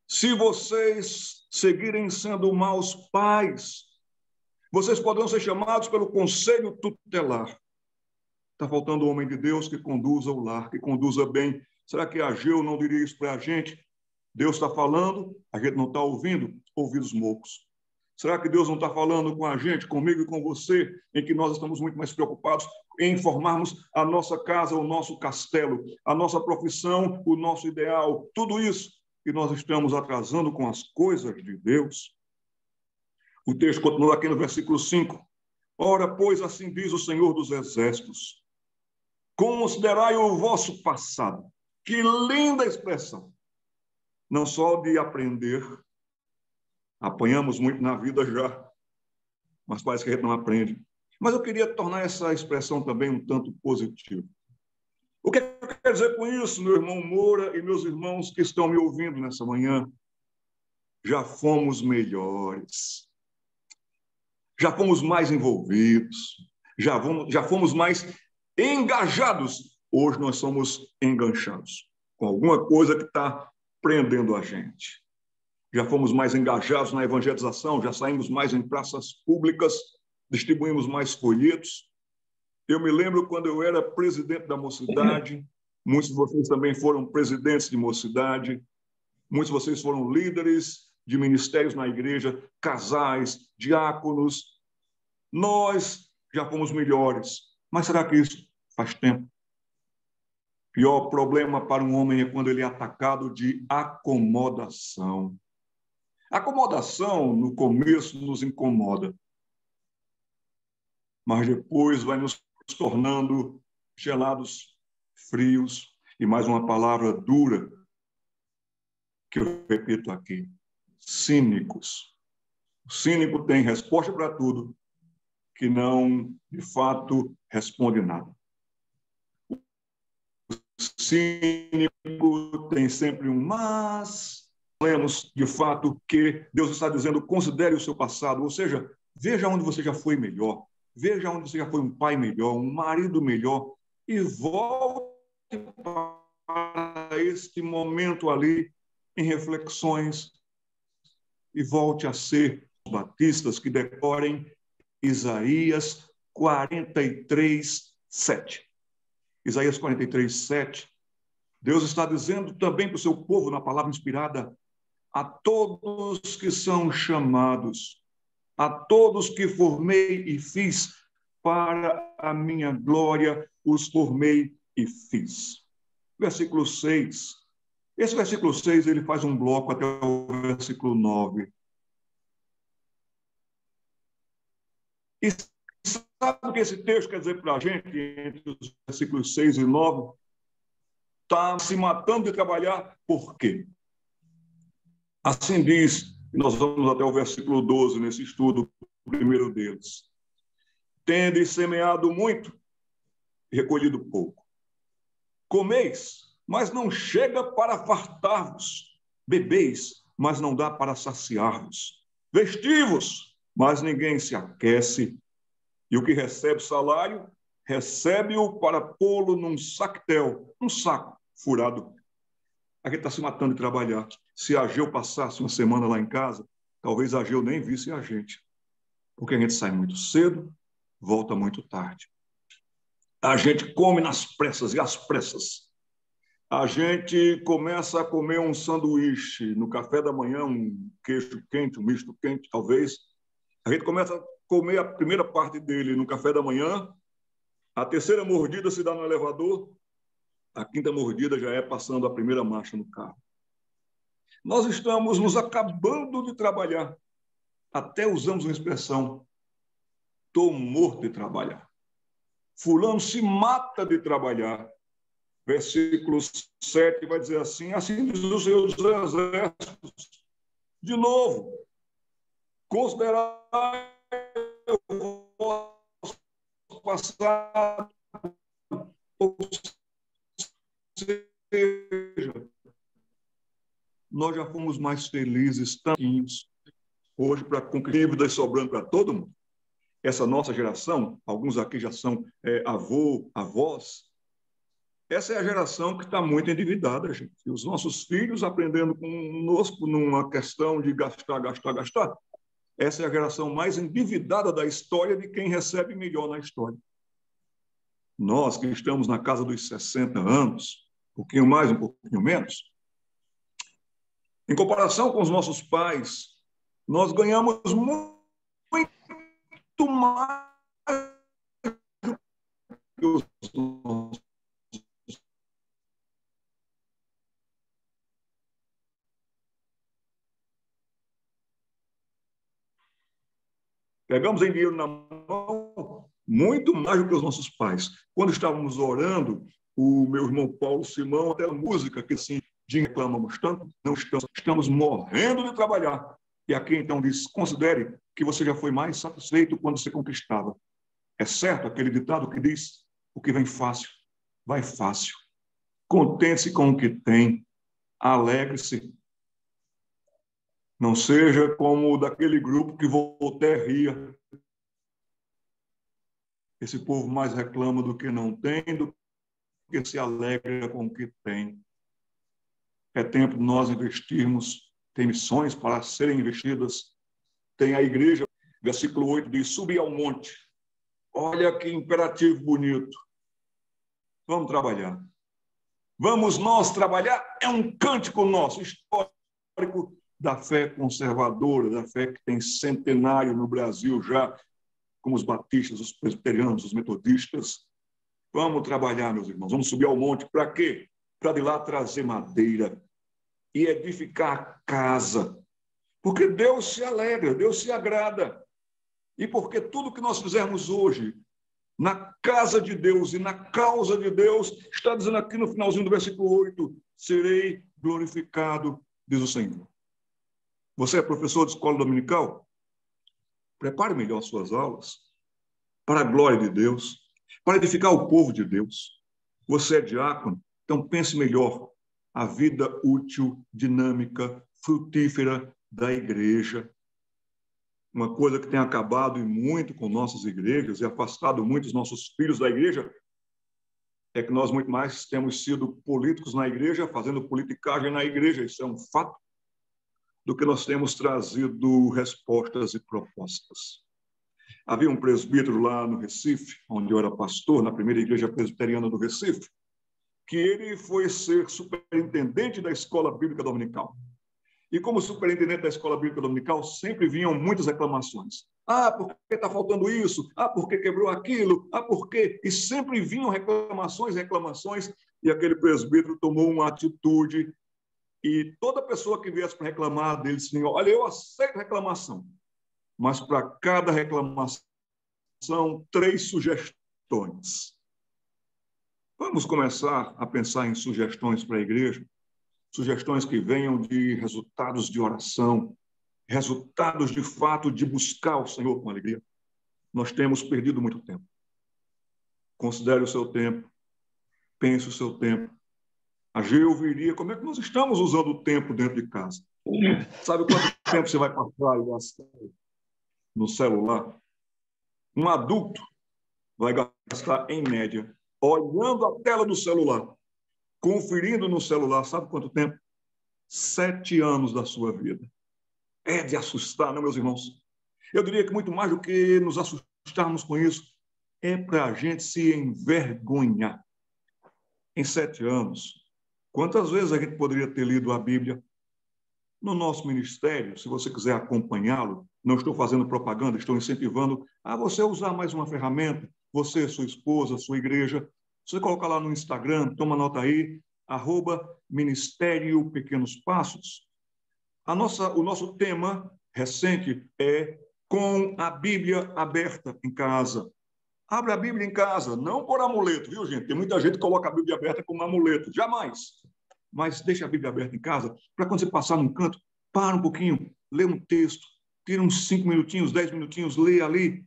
Se vocês seguirem sendo maus pais, vocês poderão ser chamados pelo conselho tutelar. Está faltando um homem de Deus que conduza o lar, que conduza bem. Será que Ageu não diria isso para a gente? Deus está falando, a gente não está ouvindo, ouvidos moucos. Será que Deus não está falando com a gente, comigo e com você, em que nós estamos muito mais preocupados em formarmos a nossa casa, o nosso castelo, a nossa profissão, o nosso ideal, tudo isso, e nós estamos atrasando com as coisas de Deus? O texto continua aqui no versículo 5. Ora, pois, assim diz o Senhor dos Exércitos, considerai o vosso passado. Que linda expressão! Não só de aprender, apanhamos muito na vida já, mas parece que a gente não aprende. Mas eu queria tornar essa expressão também um tanto positiva. O que eu quero dizer com isso, meu irmão Moura e meus irmãos que estão me ouvindo nessa manhã? Já fomos melhores. Já fomos mais envolvidos. Já fomos mais engajados. Hoje nós somos enganchados com alguma coisa que está prendendo a gente. Já fomos mais engajados na evangelização, já saímos mais em praças públicas, distribuímos mais folhetos. Eu me lembro quando eu era presidente da mocidade, muitos de vocês também foram presidentes de mocidade, muitos de vocês foram líderes de ministérios na igreja, casais, diáconos. Nós já fomos melhores. Mas será que isso faz tempo? Pior problema para um homem é quando ele é atacado de acomodação. Acomodação, no começo, nos incomoda, mas depois vai nos tornando gelados, frios, e mais uma palavra dura que eu repito aqui, cínicos. O cínico tem resposta para tudo, que não, de fato, responde nada. O cínico tem sempre um mas. Lemos, de fato, que Deus está dizendo, considere o seu passado, ou seja, veja onde você já foi melhor, veja onde você já foi um pai melhor, um marido melhor, e volte para este momento ali em reflexões e volte a ser os batistas que decorem Isaías 43, 7. Isaías 43, 7. Deus está dizendo também para o seu povo, na palavra inspirada, a todos que são chamados, a todos que formei e fiz, para a minha glória os formei e fiz. Versículo 6. Esse versículo 6, ele faz um bloco até o versículo 9. E sabe o que esse texto quer dizer para a gente, entre os versículos 6 e 9? Está se matando de trabalhar, por quê? Assim diz, e nós vamos até o versículo 12, nesse estudo, o primeiro deles. Tendes semeado muito e recolhido pouco. Comeis, mas não chega para fartar-vos. Bebeis, mas não dá para saciar-vos. Vestivos, mas ninguém se aquece. E o que recebe salário, recebe-o para pô-lo num sactel, um saco furado. A gente está se matando de trabalhar. Se Ageu passasse uma semana lá em casa, talvez Ageu nem visse a gente. Porque a gente sai muito cedo, volta muito tarde. A gente come nas pressas e às pressas. A gente começa a comer um sanduíche no café da manhã, um queijo quente, um misto quente, talvez. A gente começa a comer a primeira parte dele no café da manhã, a terceira mordida se dá no elevador, a quinta mordida já é passando a primeira marcha no carro. Nós estamos nos acabando de trabalhar. Até usamos uma expressão, estou morto de trabalhar. Fulano se mata de trabalhar. Versículo 7 vai dizer assim, assim diz o Senhor dos Exércitos. De novo, considerai o vosso passado, ou seja, nós já fomos mais felizes, tantos, hoje, para concluir, dívidas sobrando para todo mundo. Essa nossa geração, alguns aqui já são avós, essa é a geração que está muito endividada, gente. E os nossos filhos aprendendo conosco numa questão de gastar. Essa é a geração mais endividada da história de quem recebe melhor na história. nós que estamos na casa dos 60 anos, um pouquinho mais, um pouquinho menos, em comparação com os nossos pais, nós ganhamos muito mais do que os nossos. Pegamos em dinheiro na mão muito mais do que os nossos pais. Quando estávamos orando, o meu irmão Paulo Simão, até a música que assim, reclamamos tanto, não estamos morrendo de trabalhar. E aqui então diz, considere que você já foi mais satisfeito quando você conquistava. É certo aquele ditado que diz, o que vem fácil, vai fácil. Contente-se com o que tem, alegre-se. Não seja como o daquele grupo que Voltaire ria. Esse povo mais reclama do que não tem, do que se alegra com o que tem. É tempo de nós investirmos, tem missões para serem investidas. Tem a igreja, versículo 8 diz, subir ao monte. Olha que imperativo bonito. Vamos trabalhar. Vamos nós trabalhar? É um cântico nosso, histórico, da fé conservadora, da fé que tem centenário no Brasil já, como os batistas, os presbiterianos, os metodistas. Vamos trabalhar, meus irmãos, vamos subir ao monte. Para quê? Para de lá trazer madeira e edificar a casa. Porque Deus se alegra, Deus se agrada. E porque tudo que nós fizermos hoje, na casa de Deus e na causa de Deus, está dizendo aqui no finalzinho do versículo 8, serei glorificado, diz o Senhor. Você é professor de escola dominical? Prepare melhor suas aulas para a glória de Deus, para edificar o povo de Deus. Você é diácono? Então pense melhor a vida útil, dinâmica, frutífera da igreja. Uma coisa que tem acabado e muito com nossas igrejas e afastado muitos nossos filhos da igreja é que nós muito mais temos sido políticos na igreja, fazendo politicagem na igreja, isso é um fato, do que nós temos trazido respostas e propostas. Havia um presbítero lá no Recife, onde eu era pastor, na primeira igreja presbiteriana do Recife, que ele foi ser superintendente da escola bíblica dominical. E como superintendente da escola bíblica dominical, sempre vinham muitas reclamações. Ah, por que está faltando isso? Ah, por que quebrou aquilo? Ah, por quê? E sempre vinham reclamações, e aquele presbítero tomou uma atitude. E toda pessoa que viesse para reclamar dele, Senhor, olha, eu aceito reclamação, mas para cada reclamação, 3 sugestões. Vamos começar a pensar em sugestões para a igreja, sugestões que venham de resultados de oração, resultados de fato de buscar o Senhor com alegria. Nós temos perdido muito tempo. Considere o seu tempo, pense o seu tempo. A Geu viria, como é que nós estamos usando o tempo dentro de casa? Sabe quanto tempo você vai passar e gastar no celular? Um adulto vai gastar, em média, olhando a tela do celular, conferindo no celular, sabe quanto tempo? 7 anos da sua vida. É de assustar, não, meus irmãos? Eu diria que muito mais do que nos assustarmos com isso, é para a gente se envergonhar. Em 7 anos, quantas vezes a gente poderia ter lido a Bíblia? No nosso ministério, se você quiser acompanhá-lo, não estou fazendo propaganda, estou incentivando a você usar mais uma ferramenta, você, sua esposa, sua igreja. Você coloca lá no Instagram, toma nota aí, @Ministério Pequenos Passos. O nosso tema recente é com a Bíblia aberta em casa. Abre a Bíblia em casa, não por amuleto, viu, gente? Tem muita gente que coloca a Bíblia aberta como amuleto. Jamais. Mas deixa a Bíblia aberta em casa, para quando você passar num canto, para um pouquinho, lê um texto, tira uns 5 minutinhos, 10 minutinhos, lê ali.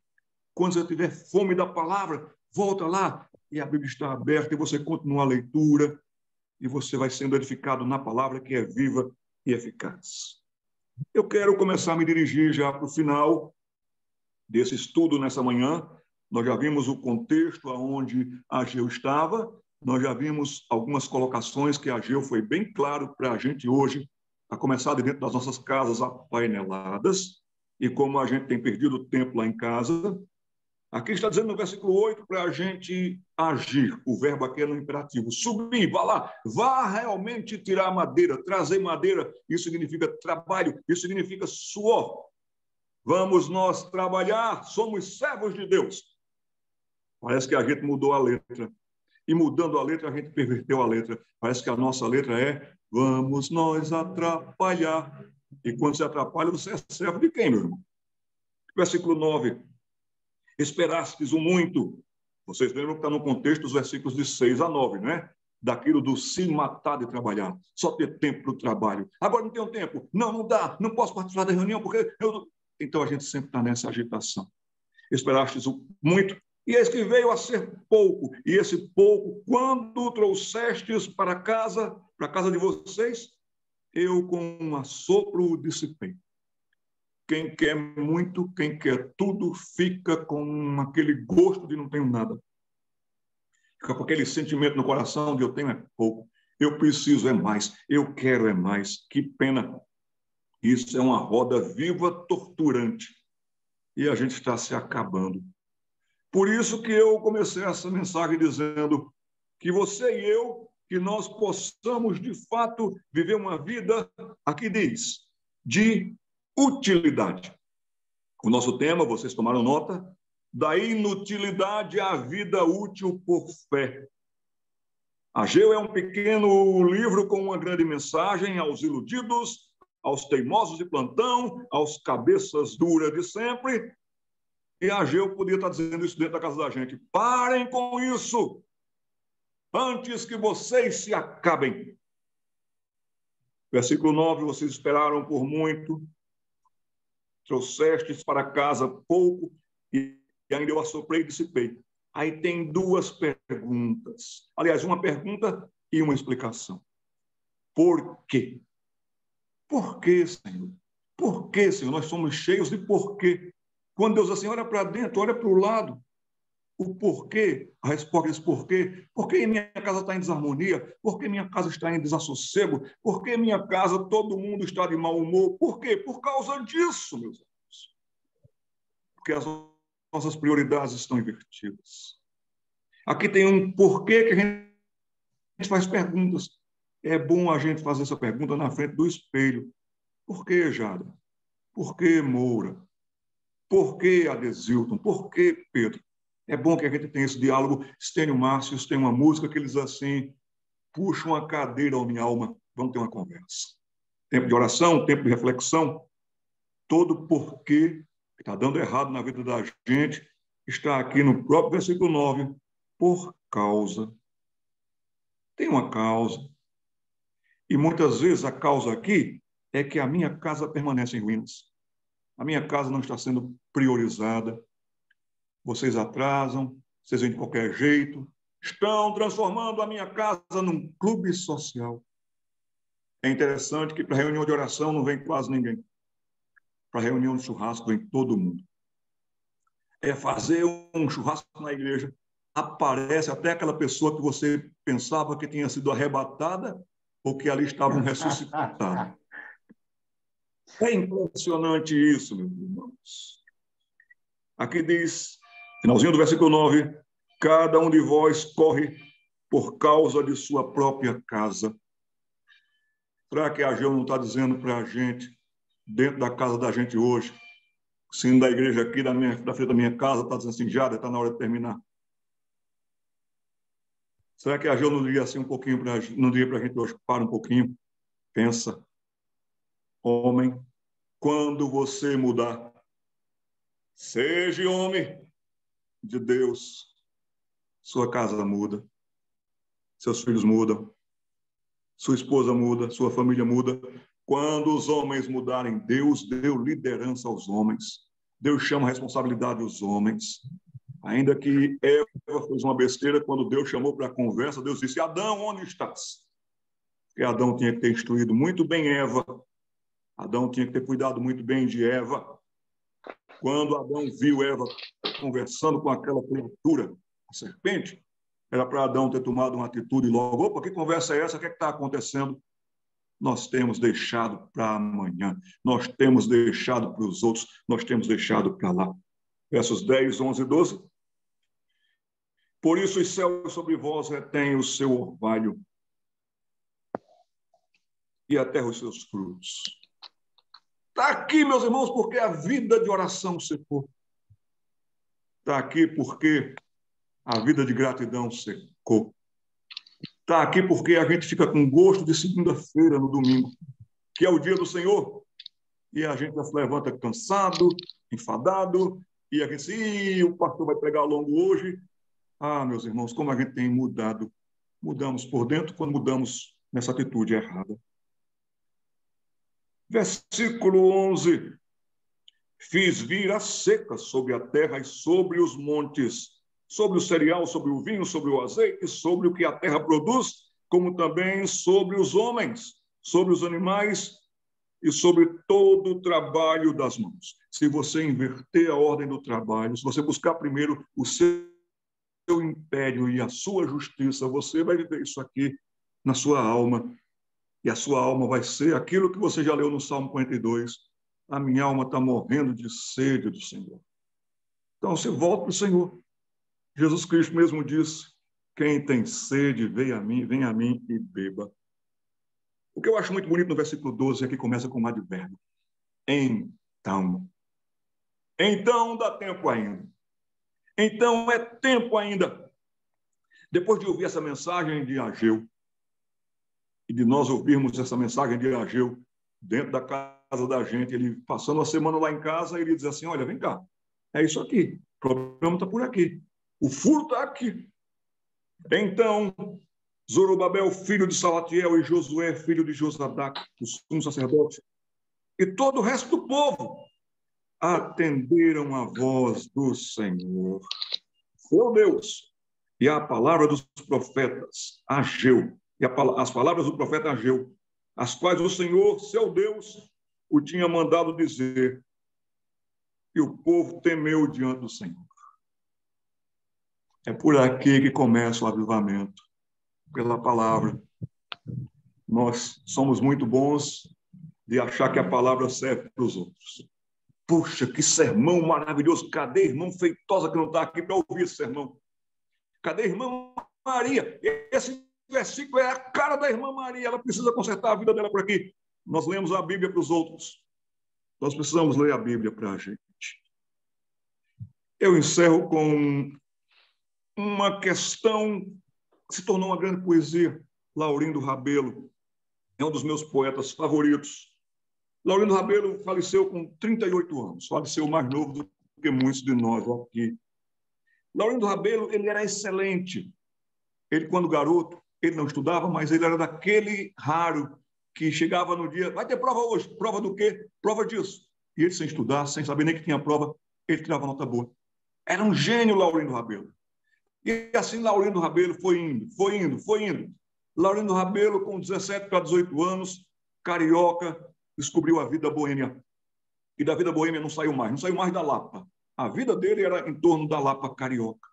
Quando você tiver fome da palavra, volta lá e a Bíblia está aberta e você continua a leitura e você vai sendo edificado na palavra que é viva e eficaz. Eu quero começar a me dirigir já para o final desse estudo nessa manhã. Nós já vimos o contexto onde a Geu estava, nós já vimos algumas colocações que a Geu foi bem claro para a gente hoje, a começar de dentro das nossas casas apaineladas, e como a gente tem perdido tempo lá em casa, Aqui está dizendo no versículo 8 para a gente agir. O verbo aqui é no imperativo. Subir, vá lá, vá realmente tirar madeira, trazer madeira. Isso significa trabalho, isso significa suor. Vamos nós trabalhar, somos servos de Deus. Parece que a gente mudou a letra. E mudando a letra, a gente perverteu a letra. Parece que a nossa letra é: vamos nós atrapalhar. E quando você atrapalha, você é servo de quem, meu irmão? Versículo 9. Esperastes o muito. Vocês lembram que está no contexto dos versículos de 6 a 9, né? Daquilo do se matar de trabalhar. Só ter tempo para o trabalho. Agora não tenho tempo. Não dá. Não posso participar da reunião porque eu... Então a gente sempre está nessa agitação. Esperastes o muito. E eis que veio a ser pouco. E esse pouco, quando trouxestes para casa de vocês, eu com um assopro o dissipei. Quem quer muito, quem quer tudo, fica com aquele gosto de não tenho nada. Fica com aquele sentimento no coração de eu tenho é pouco, eu preciso é mais, eu quero é mais. Que pena. Isso é uma roda viva torturante. E a gente está se acabando. Por isso que eu comecei essa mensagem dizendo que você e eu, que nós possamos, de fato, viver uma vida, aqui diz, de utilidade. O nosso tema, vocês tomaram nota, da inutilidade à vida útil por fé. Ageu é um pequeno livro com uma grande mensagem aos iludidos, aos teimosos de plantão, aos cabeças duras de sempre. E Ageu podia estar dizendo isso dentro da casa da gente. Parem com isso, antes que vocês se acabem. Versículo 9, vocês esperaram por muito, trouxestes para casa pouco, e ainda eu assoprei e dissipei. Aí tem duas perguntas. Aliás, uma pergunta e uma explicação. Por quê? Por quê, Senhor? Por quê, Senhor? Nós somos cheios de porquê. Quando Deus assim, olha para dentro, olha para o lado. O porquê, a resposta diz porquê. Por que minha casa está em desarmonia? Por que minha casa está em desassossego? Por que minha casa todo mundo está de mau humor? Por quê? Por causa disso, meus amigos. Porque as nossas prioridades estão invertidas. Aqui tem um porquê que a gente faz perguntas. É bom a gente fazer essa pergunta na frente do espelho. Por que, Jada? Por que, Moura? Por que, Adesilton? Por que, Pedro? É bom que a gente tenha esse diálogo. Estênio Márcios tem uma música que eles assim, puxam a cadeira à minha alma, vamos ter uma conversa. Tempo de oração, tempo de reflexão, todo porquê que está dando errado na vida da gente está aqui no próprio versículo 9, por causa. Tem uma causa. E muitas vezes a causa aqui é que a minha casa permanece em ruínas. A minha casa não está sendo priorizada. Vocês atrasam, vocês vêm de qualquer jeito, estão transformando a minha casa num clube social. É interessante que para a reunião de oração não vem quase ninguém. Para a reunião de churrasco vem todo mundo. É fazer um churrasco na igreja, aparece até aquela pessoa que você pensava que tinha sido arrebatada ou que ali estavam ressuscitados. É impressionante isso, meus irmãos. Aqui diz, finalzinho do versículo 9, cada um de vós corre por causa de sua própria casa. Será que Ageu não está dizendo para a gente, dentro da casa da gente hoje, o sino da igreja aqui, da frente da minha casa, está dizendo assim, já está na hora de terminar? Será que Ageu não diria assim um pouquinho, não diria para a gente hoje, para um pouquinho, pensa, homem, quando você mudar, seja homem de Deus, sua casa muda, seus filhos mudam, sua esposa muda, sua família muda. Quando os homens mudarem, Deus deu liderança aos homens. Deus chama a responsabilidade aos homens. Ainda que Eva fez uma besteira, quando Deus chamou para a conversa, Deus disse, Adão, onde estás? Porque Adão tinha que ter instruído muito bem Eva. Adão tinha que ter cuidado muito bem de Eva. Quando Adão viu Eva conversando com aquela criatura, a serpente, era para Adão ter tomado uma atitude logo. Opa, que conversa é essa? O que está acontecendo? Nós temos deixado para amanhã. Nós temos deixado para os outros. Nós temos deixado para lá. versos 10, 11 e 12. Por isso os céus sobre vós retêm o seu orvalho, e a terra os seus frutos. Está aqui, meus irmãos, porque a vida de oração secou. Está aqui porque a vida de gratidão secou. Está aqui porque a gente fica com gosto de segunda-feira, no domingo, que é o dia do Senhor, e a gente já se levanta cansado, enfadado, e a gente diz, o pastor vai pregar longo hoje. Ah, meus irmãos, como a gente tem mudado. Mudamos por dentro quando mudamos nessa atitude errada. Versículo 11. Fiz vir a seca sobre a terra e sobre os montes, sobre o cereal, sobre o vinho, sobre o azeite, sobre o que a terra produz, como também sobre os homens, sobre os animais e sobre todo o trabalho das mãos. Se você inverter a ordem do trabalho, se você buscar primeiro o seu império e a sua justiça, você vai viver isso aqui na sua alma. E a sua alma vai ser aquilo que você já leu no Salmo 42. A minha alma está morrendo de sede do Senhor. Então, se volta para o Senhor. Jesus Cristo mesmo disse, quem tem sede, vem a mim e beba. O que eu acho muito bonito no versículo 12 é que começa com um advérbio. Então. Então dá tempo ainda. Então é tempo ainda. Depois de ouvir essa mensagem de Ageu, e de nós ouvirmos essa mensagem de Ageu dentro da casa da gente, ele passando a semana lá em casa, ele diz assim, olha, vem cá, é isso aqui, o problema está por aqui, o furo está aqui. Então, Zorobabel, filho de Salatiel, e Josué, filho de Josadac, o sumo sacerdote, e todo o resto do povo atenderam a voz do Senhor, seu Deus, e a palavra dos profetas, Ageu, e as palavras do profeta Ageu, as quais o Senhor, seu Deus, o tinha mandado dizer, e o povo temeu diante do Senhor. É por aqui que começa o avivamento, pela palavra. Nós somos muito bons de achar que a palavra serve para os outros. Puxa, que sermão maravilhoso! Cadê a irmã Feitosa que não está aqui para ouvir esse sermão? Cadê a irmã Maria? Esse versículo é a cara da irmã Maria, ela precisa consertar a vida dela por aqui. Nós lemos a Bíblia para os outros. Nós precisamos ler a Bíblia para a gente. Eu encerro com uma questão que se tornou uma grande poesia. Laurindo Rabelo é um dos meus poetas favoritos. Laurindo Rabelo faleceu com 38 anos, faleceu mais novo do que muitos de nós aqui. Laurindo Rabelo, ele era excelente. Ele, quando garoto, ele não estudava, mas ele era daquele raro que chegava no dia, vai ter prova hoje. Prova do quê? Prova disso. E ele, sem estudar, sem saber nem que tinha prova, ele tirava nota boa. Era um gênio, Laurindo Rabelo. E assim, Laurindo Rabelo foi indo. Laurindo Rabelo, com 17 para 18 anos, carioca, descobriu a vida boêmia. E da vida boêmia não saiu mais da Lapa. A vida dele era em torno da Lapa carioca.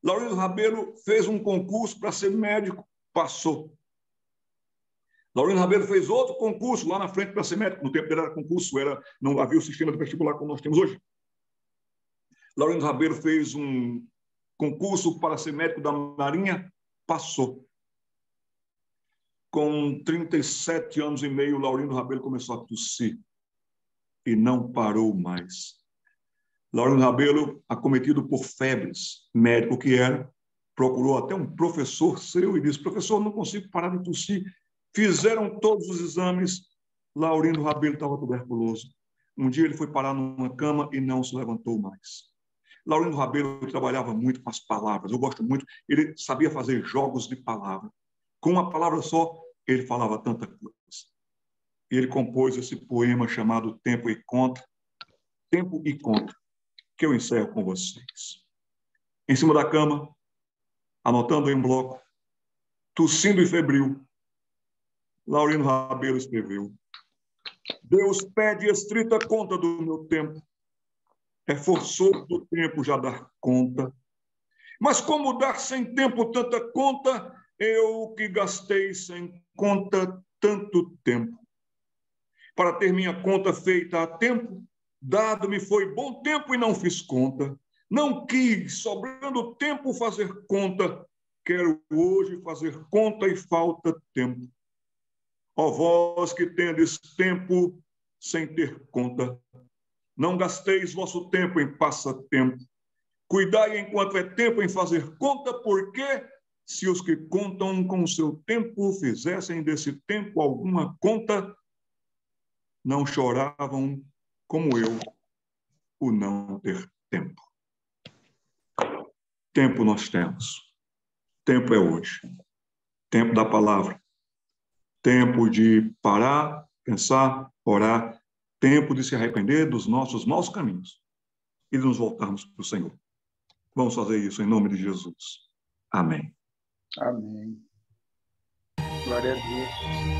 Laurindo Rabelo fez um concurso para ser médico, passou. Laurindo Rabelo fez outro concurso lá na frente para ser médico. No tempo dele era concurso, não havia o sistema de vestibular como nós temos hoje. Laurindo Rabelo fez um concurso para ser médico da Marinha, passou. Com 37 anos e meio, Laurindo Rabelo começou a tossir e não parou mais. Laurindo Rabelo, acometido por febres, médico que era, procurou até um professor seu e disse, professor, não consigo parar de tossir. Fizeram todos os exames, Laurindo Rabelo estava tuberculoso. Um dia ele foi parar numa cama e não se levantou mais. Laurindo Rabelo trabalhava muito com as palavras, eu gosto muito, ele sabia fazer jogos de palavra. Com uma palavra só, ele falava tanta coisa. E ele compôs esse poema chamado Tempo e Contra, que eu encerro com vocês. Em cima da cama, anotando em bloco, tossindo e febril, Laurindo Rabelo escreveu: Deus pede estrita conta do meu tempo, é forçoso do tempo já dar conta. Mas como dar sem tempo tanta conta, eu que gastei sem conta tanto tempo. Para ter minha conta feita a tempo, Dado-me foi bom tempo e não fiz conta. Não quis, sobrando tempo, fazer conta. Quero hoje fazer conta e falta tempo. Ó vós que tendes tempo sem ter conta, não gasteis vosso tempo em passatempo. Cuidai enquanto é tempo em fazer conta, porque se os que contam com o seu tempo fizessem desse tempo alguma conta, não choravam como eu por não ter tempo. Tempo nós temos. Tempo é hoje. Tempo da palavra. Tempo de parar, pensar, orar. Tempo de se arrepender dos nossos maus caminhos e de nos voltarmos para o Senhor. Vamos fazer isso em nome de Jesus. Amém. Amém. Glória a Deus.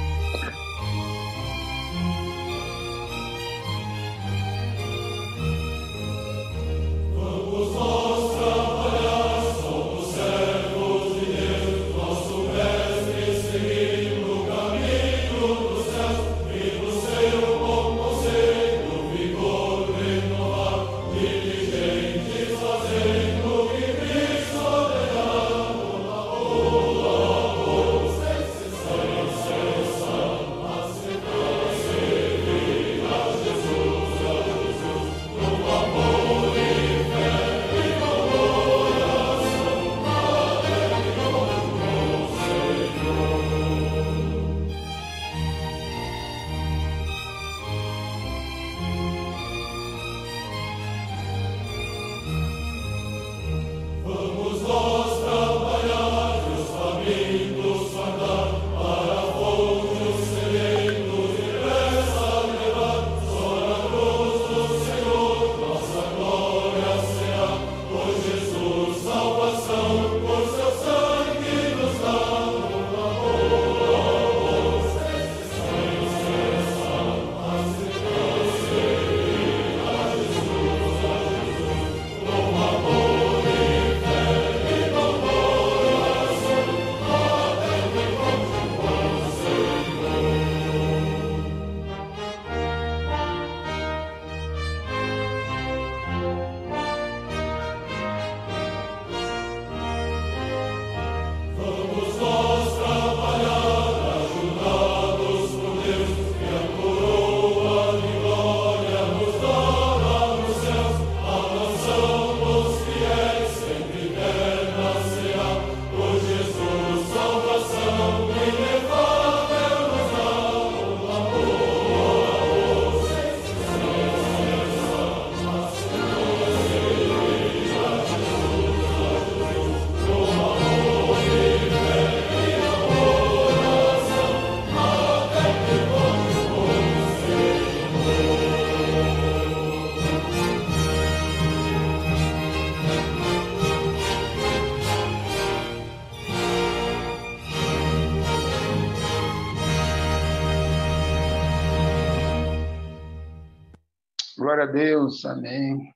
Glória a Deus. Amém.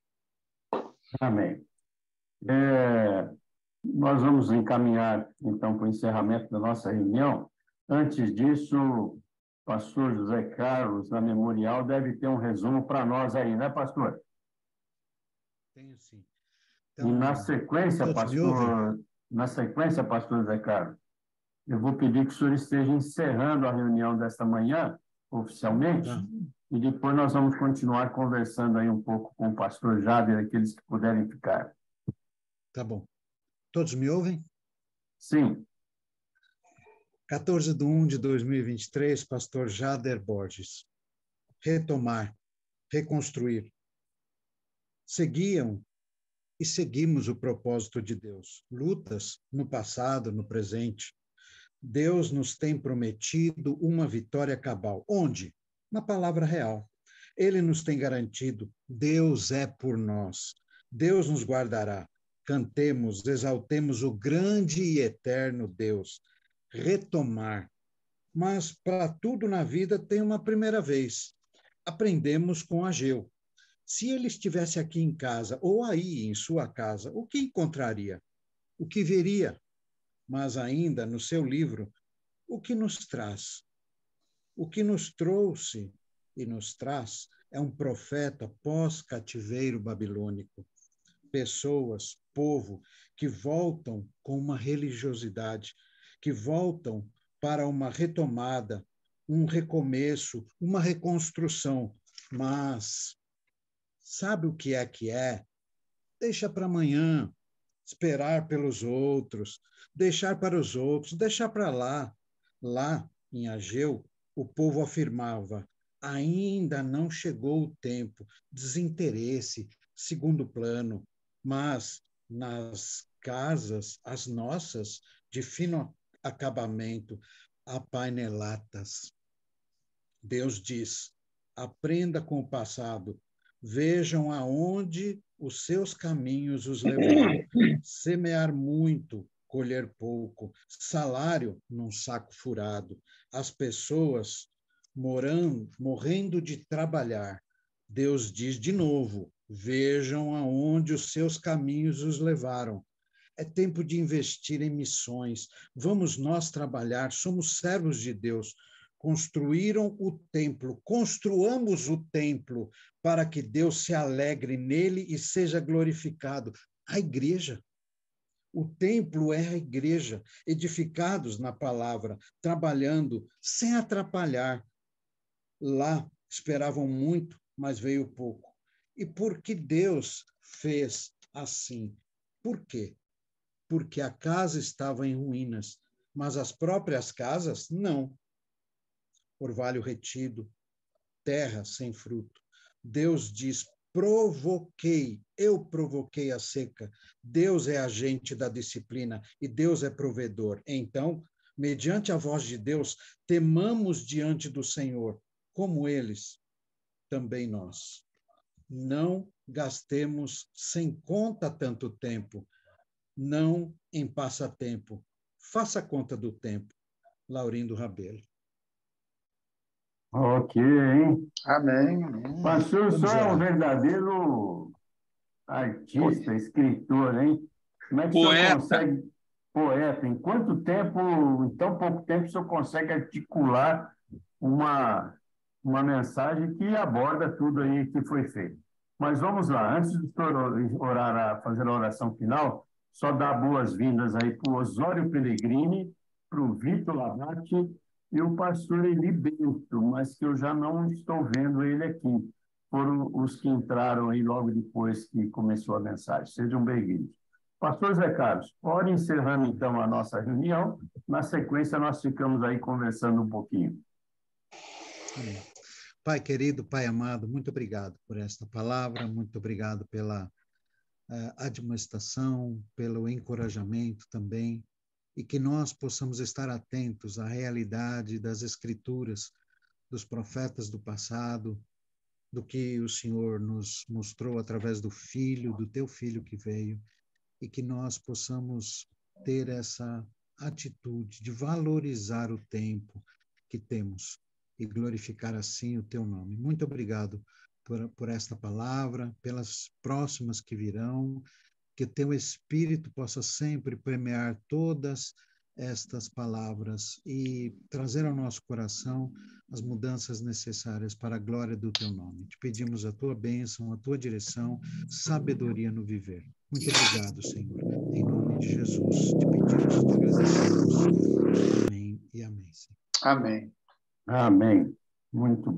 Amém. Nós vamos encaminhar, então, para o encerramento da nossa reunião. Antes disso, o pastor José Carlos, na Memorial, deve ter um resumo para nós aí, né, pastor? Tenho sim. Então, e na sequência, pastor José Carlos, eu vou pedir que o senhor esteja encerrando a reunião desta manhã, oficialmente, e depois nós vamos continuar conversando aí um pouco com o pastor Jader, aqueles que puderem ficar. Tá bom. Todos me ouvem? Sim. 14/1/2023, pastor Jader Borges. Retomar, reconstruir. Seguiam e seguimos o propósito de Deus. Lutas no passado, no presente. Deus nos tem prometido uma vitória cabal. Onde? Na palavra real. Ele nos tem garantido, Deus é por nós. Deus nos guardará. Cantemos, exaltemos o grande e eterno Deus. Retomar. Mas para tudo na vida tem uma primeira vez. Aprendemos com Ageu. Se ele estivesse aqui em casa, ou aí em sua casa, o que encontraria? O que veria? Mas ainda no seu livro, o que nos traz? O que nos trouxe e nos traz É um profeta pós-cativeiro babilônico. Pessoas, povo, que voltam com uma religiosidade, que voltam para uma retomada, um recomeço, uma reconstrução. Mas sabe o que é? Deixa para amanhã, esperar pelos outros, deixar para os outros, deixar para lá. Lá, em Ageu, o povo afirmava: ainda não chegou o tempo, desinteresse, segundo plano, mas nas casas, as nossas, de fino acabamento, apaineladas. Deus diz: aprenda com o passado, vejam aonde os seus caminhos os levaram. Semear muito, colher pouco, salário num saco furado. As pessoas morrendo de trabalhar. Deus diz de novo: vejam aonde os seus caminhos os levaram. É tempo de investir em missões. Vamos nós trabalhar, somos servos de Deus. Construíram o templo, construamos o templo para que Deus se alegre nele e seja glorificado. A igreja. O templo é a igreja, edificados na palavra, trabalhando sem atrapalhar. Lá esperavam muito, mas veio pouco. E por que Deus fez assim? Por quê? Porque a casa estava em ruínas, mas as próprias casas, não. Orvalho retido, terra sem fruto. Deus diz: eu provoquei a seca. Deus é agente da disciplina e Deus é provedor. Então, mediante a voz de Deus, temamos diante do Senhor, como eles, também nós. Não gastemos sem conta tanto tempo, não em passatempo. Faça conta do tempo. Laurindo Rabelo. Ok, hein? Amém. Pastor, o senhor é um verdadeiro artista, escritor, hein? Como é que o senhor consegue... Poeta. Em quanto tempo, em tão pouco tempo, o senhor consegue articular uma mensagem que aborda tudo aí que foi feito? Mas vamos lá, antes de fazer a oração final, só dar boas-vindas aí para o Osório Pellegrini, para o Vitor Labate e o pastor Eli Bento, mas que eu já não estou vendo ele aqui. Foram os que entraram aí logo depois que começou a mensagem. Sejam bem-vindos. Pastor Zé Carlos, pode encerrando então a nossa reunião. Na sequência, nós ficamos aí conversando um pouquinho. Pai querido, Pai amado, muito obrigado por esta palavra, muito obrigado pela admoestação, pelo encorajamento também, e que nós possamos estar atentos à realidade das Escrituras, dos profetas do passado, do que o Senhor nos mostrou através do Filho, do Teu Filho que veio, e que nós possamos ter essa atitude de valorizar o tempo que temos e glorificar assim o Teu nome. Muito obrigado por esta palavra, pelas próximas que virão, que Teu Espírito possa sempre permear todas estas palavras e trazer ao nosso coração as mudanças necessárias para a glória do Teu nome. Te pedimos a Tua bênção, a Tua direção, sabedoria no viver. Muito obrigado, Senhor. Em nome de Jesus, te pedimos e te agradecemos. Amém e amém, Senhor. Amém. Amém. Muito bom.